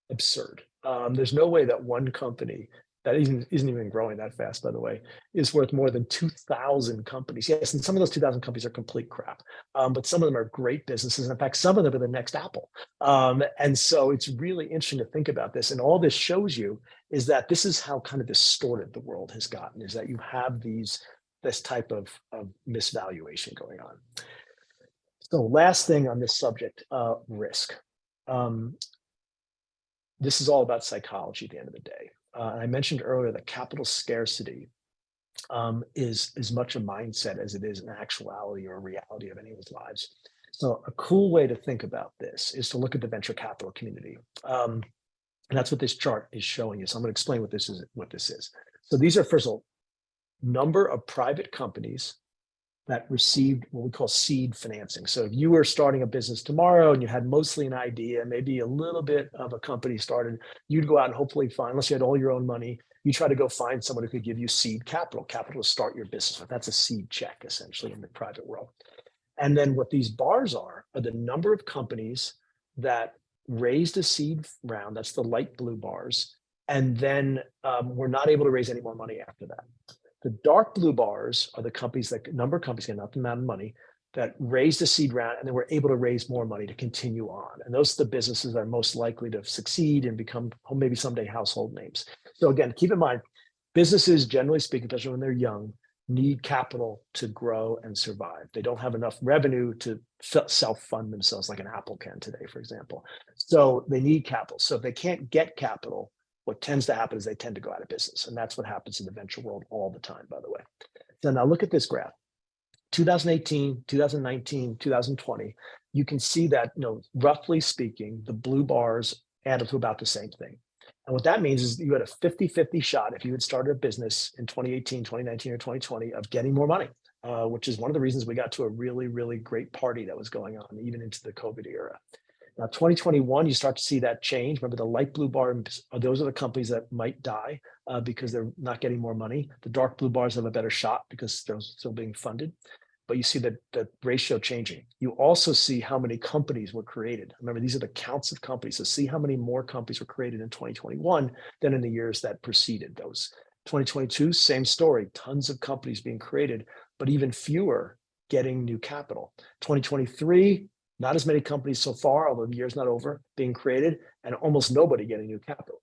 absurd. There's no way that one company that isn't even growing that fast, by the way, is worth more than 2,000 companies. Yes, and some of those 2,000 companies are complete crap, but some of them are great businesses. And in fact, some of them are the next Apple. And so it's really interesting to think about this. And all this shows you is that this is how kind of distorted the world has gotten, is that you have this type of misvaluation going on. So last thing on this subject, risk. This is all about psychology at the end of the day. I mentioned earlier that capital scarcity is as much a mindset as it is an actuality or a reality of anyone's lives. So a cool way to think about this is to look at the venture capital community. And that's what this chart is showing you. So I'm going to explain what this is. So these are, first of all, number of private companies that received what we call seed financing. So if you were starting a business tomorrow and you had mostly an idea, maybe a little bit of a company started, you'd go out and hopefully find, unless you had all your own money, you try to go find someone who could give you seed capital to start your business with. That's a seed check, essentially, in the private world. And then what these bars are the number of companies that raised a seed round. That's the light blue bars. And then we're not able to raise any more money after that. The dark blue bars are the companies number of companies get enough amount of money that raised a seed round and then were able to raise more money to continue on. And those are the businesses that are most likely to succeed and become maybe someday household names. So again, keep in mind, businesses, generally speaking, especially when they're young, need capital to grow and survive. They don't have enough revenue to self-fund themselves like an Apple can today, for example. So they need capital. So if they can't get capital, what tends to happen is they tend to go out of business. And that's what happens in the venture world all the time, by the way. So now look at this graph. 2018, 2019, 2020, you can see that, roughly speaking, the blue bars add up to about the same thing. And what that means is you had a 50-50 shot if you had started a business in 2018, 2019, or 2020 of getting more money, which is one of the reasons we got to a really, really great party that was going on even into the COVID era. Now, 2021, you start to see that change. Remember, the light blue bars, those are the companies that might die because they're not getting more money. The dark blue bars have a better shot because they're still being funded. But you see the ratio changing. You also see how many companies were created. Remember, these are the counts of companies. So see how many more companies were created in 2021 than in the years that preceded those. 2022, same story, tons of companies being created, but even fewer getting new capital. 2023, not as many companies so far, although the year's not over, being created, and almost nobody getting new capital.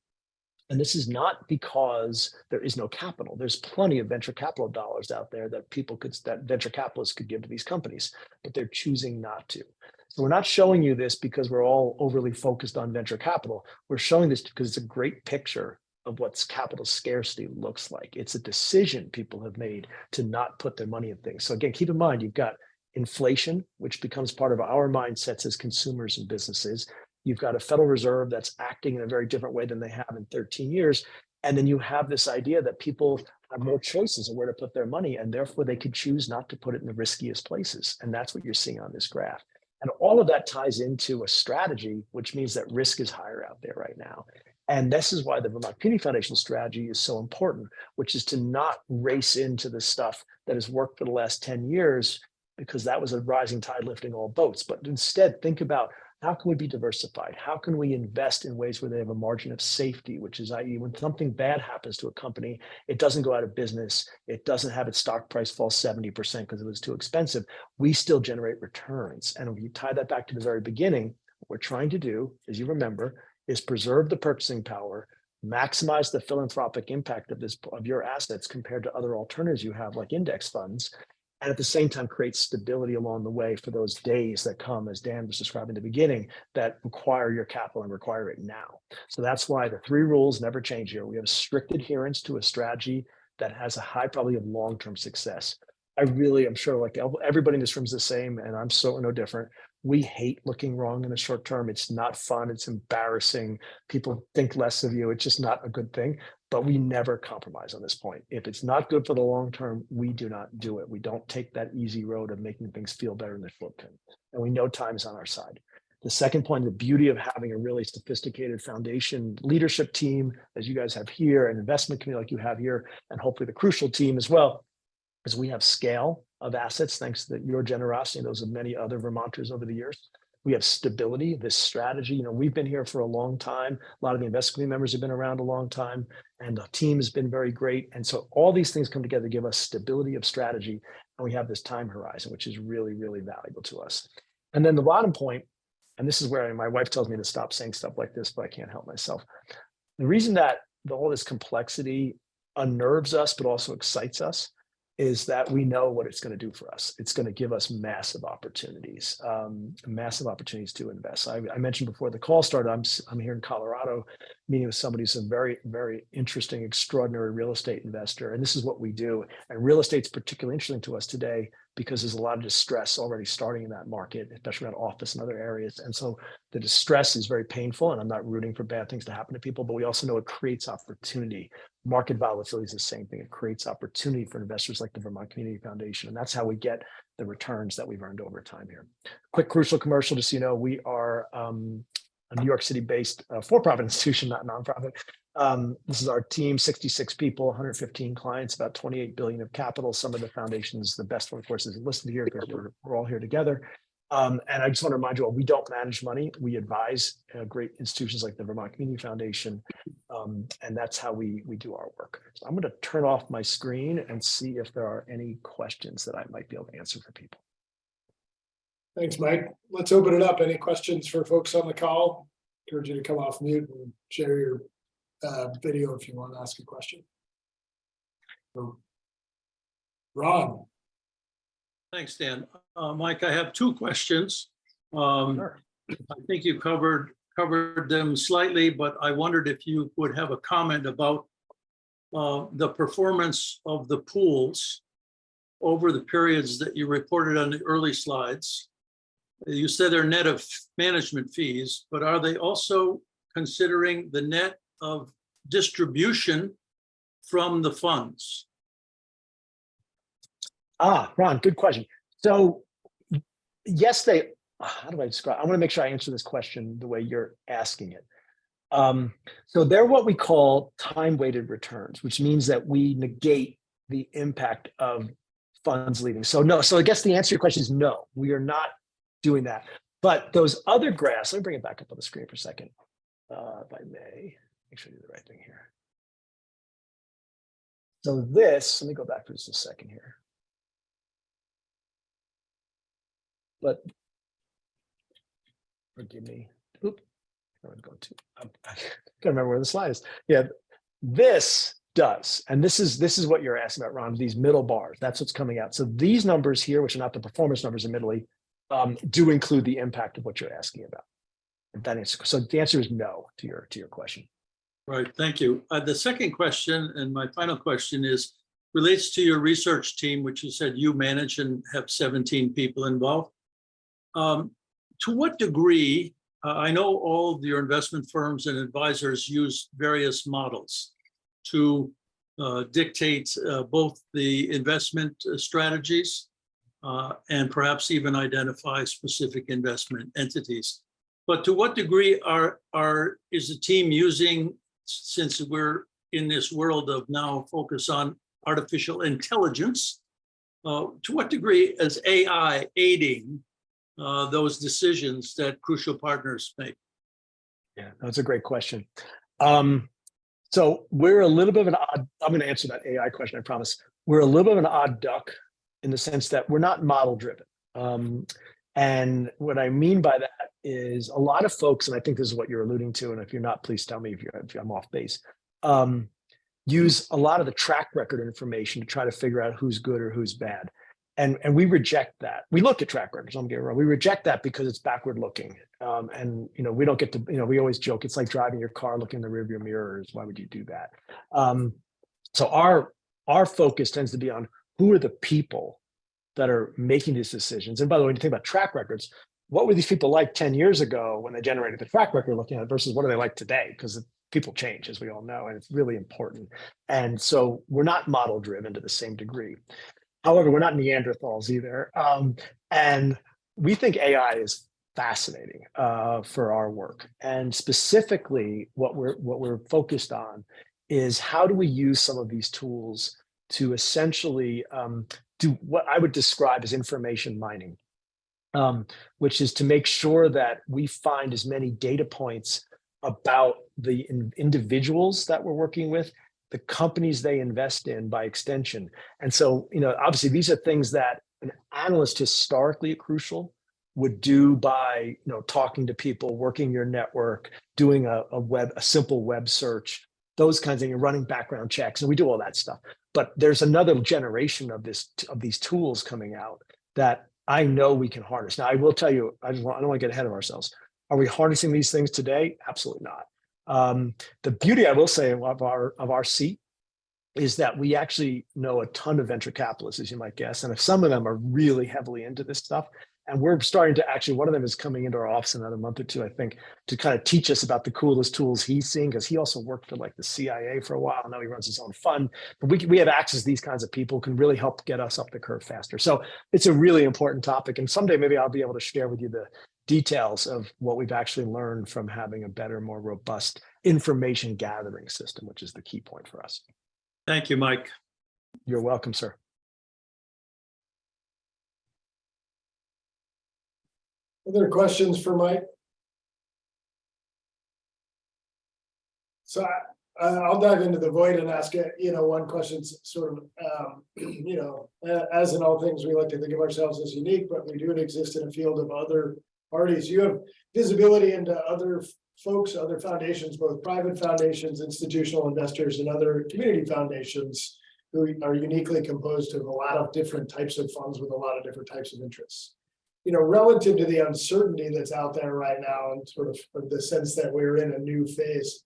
And this is not because there is no capital. There's plenty of venture capital dollars out there that that venture capitalists could give to these companies, but they're choosing not to. So we're not showing you this because we're all overly focused on venture capital. We're showing this because it's a great picture of what capital scarcity looks like. It's a decision people have made to not put their money in things. So again, keep in mind, you've got inflation, which becomes part of our mindsets as consumers and businesses. You've got a Federal Reserve that's acting in a very different way than they have in 13 years. And then you have this idea that people have more choices of where to put their money, and therefore they could choose not to put it in the riskiest places. And that's what you're seeing on this graph. And all of that ties into a strategy, which means that risk is higher out there right now. And this is why the Vermont Community Foundation strategy is so important, which is to not race into the stuff that has worked for the last 10 years, because that was a rising tide lifting all boats. But instead, think about, how can we be diversified? How can we invest in ways where they have a margin of safety, which is, i.e., when something bad happens to a company, it doesn't go out of business. It doesn't have its stock price fall 70% because it was too expensive. We still generate returns. And if you tie that back to the very beginning, what we're trying to do, as you remember, is preserve the purchasing power, maximize the philanthropic impact of your assets compared to other alternatives you have, like index funds, and at the same time create stability along the way for those days that come, as Dan was describing in the beginning, that require your capital and require it now. So that's why the 3 rules never change here. We have strict adherence to a strategy that has a high probability of long-term success. I'm sure like everybody in this room is the same, and I'm so no different. We hate looking wrong in the short term. It's not fun. It's embarrassing. People think less of you. It's just not a good thing. But we never compromise on this point. If it's not good for the long term, we do not do it. We don't take that easy road of making things feel better in the short term. And we know time is on our side. The second point, the beauty of having a really sophisticated foundation leadership team, as you guys have here, an investment committee like you have here, and hopefully the crucial team as well, is we have scale of assets thanks to your generosity and those of many other Vermonters over the years. We have stability, this strategy. We've been here for a long time. A lot of the investment committee members have been around a long time, and the team has been very great. And so all these things come together to give us stability of strategy. And we have this time horizon, which is really, really valuable to us. And then the bottom point, and this is where my wife tells me to stop saying stuff like this, but I can't help myself. The reason that all this complexity unnerves us, but also excites us, is that we know what it's going to do for us. It's going to give us massive opportunities to invest. I mentioned before the call started, I'm here in Colorado. meeting with somebody who's a very, very interesting, extraordinary real estate investor. And this is what we do. And real estate's particularly interesting to us today because there's a lot of distress already starting in that market, especially around office and other areas. And so the distress is very painful, and I'm not rooting for bad things to happen to people, but we also know it creates opportunity. Market volatility is the same thing. It creates opportunity for investors like the Vermont Community Foundation. And that's how we get the returns that we've earned over time here. Quick crucial commercial, just so you know, we are a New York City-based for-profit institution, not nonprofit. This is our team, 66 people, 115 clients, about 28 billion of capital. Some of the foundations, the best one, of course, is listed here because we're all here together. And I just want to remind you all, we don't manage money. We advise great institutions like the Vermont Community Foundation. And that's how we do our work. So I'm going to turn off my screen and see if there are any questions that I might be able to answer for people. Thanks, Mike. Let's open it up. Any questions for folks on the call? Encourage you to come off mute and share your video if you want to ask a question. So, Ron. Thanks, Dan. Mike, I have two questions. Sure. I think you covered them slightly, but I wondered if you would have a comment about the performance of the pools over the periods that you reported on the early slides. You said they're net of management fees, but are they also considering the net of distribution from the funds? Ron, good question. So yes, how do I describe? I want to make sure I answer this question the way you're asking it. So they're what we call time-weighted returns, which means that we negate the impact of funds leaving. So no, so I guess the answer to your question is no, we are not doing that. But those other graphs, let me bring it back up on the screen for a second, if I may, make sure I do the right thing here. So this, let me go back for just a second here. But forgive me. Oop, I would go to. I can't remember where the slide is. Yeah, this does, and this is what you're asking about, Ron. These middle bars, that's what's coming out. So these numbers here, which are not the performance numbers, admittedly, do include the impact of what you're asking about. If that answer. So the answer is no to your question. Right, thank you. The second question, and my final question, is relates to your research team, which you said you manage and have 17 people involved. To what degree, I know all of your investment firms and advisors use various models to dictate both the investment strategies and perhaps even identify specific investment entities. But to what degree is the team using, since we're in this world of now focus on artificial intelligence, to what degree is AI aiding those decisions that Crucial Partners make? Yeah, that's a great question. So we're a little bit of an odd, I'm going to answer that AI question, I promise. We're a little bit of an odd duck in the sense that we're not model driven. And what I mean by that is a lot of folks, and I think this is what you're alluding to, and if you're not, please tell me if I'm off base, use a lot of the track record information to try to figure out who's good or who's bad. And we reject that. We look at track records, don't get me wrong. We reject that because it's backward looking. And we don't get to, we always joke, it's like driving your car, looking in the rearview mirrors. Why would you do that? So our focus tends to be on who are the people that are making these decisions. And by the way, when you think about track records, what were these people like 10 years ago when they generated the track record looking at it versus what are they like today? Because people change, as we all know, and it's really important. And so we're not model driven to the same degree. However, we're not Neanderthals either. And we think AI is fascinating for our work. And specifically, what we're focused on is how do we use some of these tools to essentially do what I would describe as information mining, which is to make sure that we find as many data points about the individuals that we're working with, the companies they invest in by extension. And so, obviously these are things that an analyst historically at Crucial would do by, talking to people, working your network, doing a simple web search, those kinds of things, running background checks, and we do all that stuff. But there's another generation of these tools coming out that I know we can harness. Now, I will tell you, I don't want to get ahead of ourselves. Are we harnessing these things today? Absolutely not. The beauty, I will say, of our seat is that we actually know a ton of venture capitalists, as you might guess, and if some of them are really heavily into this stuff. And we're starting to actually, one of them is coming into our office in another month or two, I think, to kind of teach us about the coolest tools he's seeing, because he also worked for like the CIA for a while. Now he runs his own fund, but we have access to these kinds of people who can really help get us up the curve faster. So it's a really important topic. And someday maybe I'll be able to share with you the details of what we've actually learned from having a better, more robust information gathering system, which is the key point for us. Thank you, Mike. You're welcome, sir. Other questions for Mike? So I'll dive into the void and ask it, one question sort of, as in all things, we like to think of ourselves as unique, but we do exist in a field of other parties. You have visibility into other folks, other foundations, both private foundations, institutional investors, and other community foundations who are uniquely composed of a lot of different types of funds with a lot of different types of interests. Relative to the uncertainty that's out there right now and sort of the sense that we're in a new phase,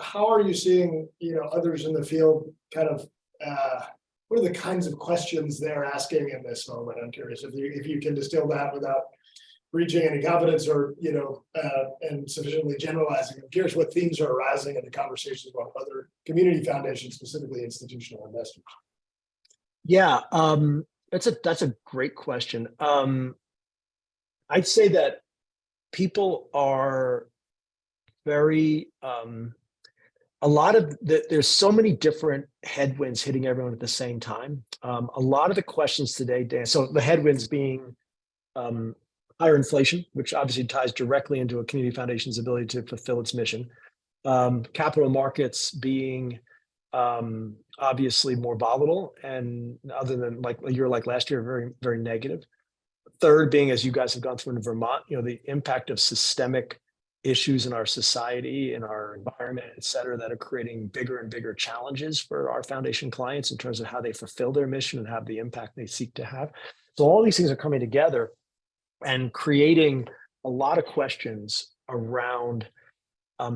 how are you seeing, others in the field kind of, what are the kinds of questions they're asking in this moment? I'm curious if you can distill that without breaching any confidence or, and sufficiently generalizing. I'm curious what themes are arising in the conversations about other community foundations, specifically institutional investors. Yeah, that's a great question. I'd say that people are very, there's so many different headwinds hitting everyone at the same time. A lot of the questions today, Dan, so the headwinds being higher inflation, which obviously ties directly into a community foundation's ability to fulfill its mission. Capital markets being obviously more volatile, and other than like a year like last year, very, very negative. Third being, as you guys have gone through in Vermont, the impact of systemic issues in our society, in our environment, et cetera, that are creating bigger and bigger challenges for our foundation clients in terms of how they fulfill their mission and have the impact they seek to have. So all these things are coming together and creating a lot of questions around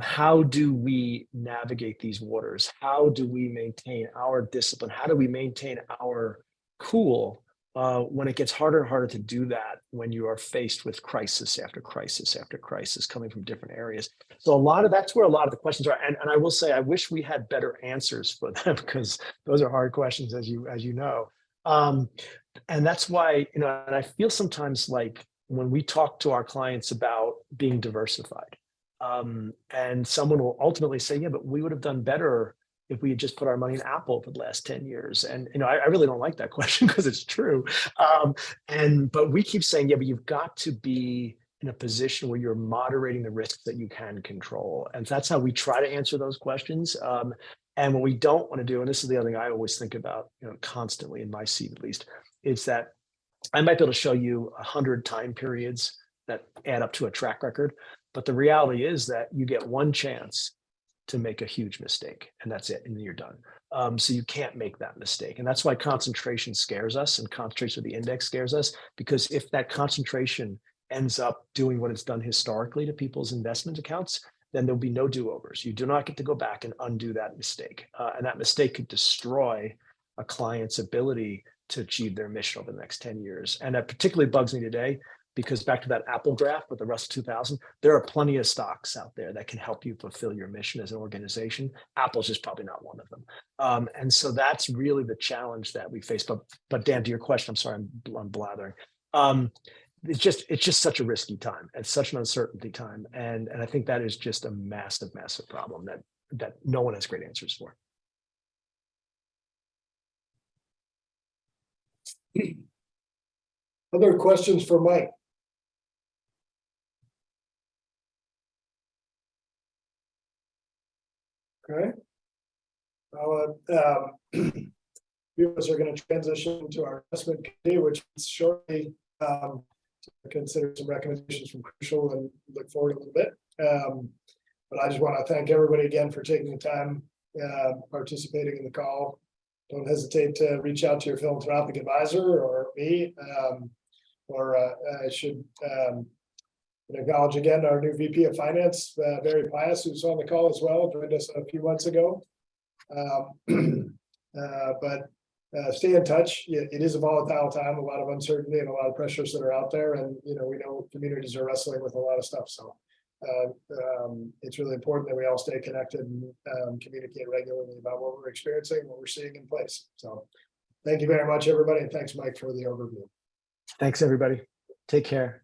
how do we navigate these waters? How do we maintain our discipline? How do we maintain our cool when it gets harder and harder to do that when you are faced with crisis after crisis after crisis coming from different areas? So that's where a lot of the questions are. And I will say, I wish we had better answers for them, because those are hard questions, as you know. And that's why, and I feel sometimes like when we talk to our clients about being diversified, and someone will ultimately say, yeah, but we would have done better if we had just put our money in Apple for the last 10 years. And, I really don't like that question because it's true. But we keep saying, yeah, but you've got to be in a position where you're moderating the risks that you can control. And that's how we try to answer those questions. And what we don't want to do, and this is the other thing I always think about, constantly in my seat, at least, is that I might be able to show you 100 time periods that add up to a track record. But the reality is that you get one chance to make a huge mistake, and that's it, and then you're done. So you can't make that mistake. And that's why concentration scares us, and concentration of the index scares us, because if that concentration ends up doing what it's done historically to people's investment accounts, then there'll be no do-overs. You do not get to go back and undo that mistake. And that mistake could destroy a client's ability to achieve their mission over the next 10 years. And that particularly bugs me today, because back to that Apple graph with the Russell 2000, there are plenty of stocks out there that can help you fulfill your mission as an organization. Apple's just probably not one of them. And so that's really the challenge that we face. But Dan, to your question, I'm sorry, I'm blathering. It's just such a risky time. It's such an uncertainty time. And I think that is just a massive, massive problem that no one has great answers for. Other questions for Mike? Okay. We of us are going to transition to our investment committee, which is shortly to consider some recommendations from Crucial and look forward a little bit. But I just want to thank everybody again for taking the time participating in the call. Don't hesitate to reach out to your philanthropic advisor or me, or I should And acknowledge again our new VP of Finance, Barry Pius, who's on the call as well, joined us a few months ago. Stay in touch. It is a volatile time, a lot of uncertainty and a lot of pressures that are out there. And, we know communities are wrestling with a lot of stuff. So it's really important that we all stay connected and communicate regularly about what we're experiencing, what we're seeing in place. So thank you very much, everybody. And thanks, Mike, for the overview. Thanks, everybody. Take care.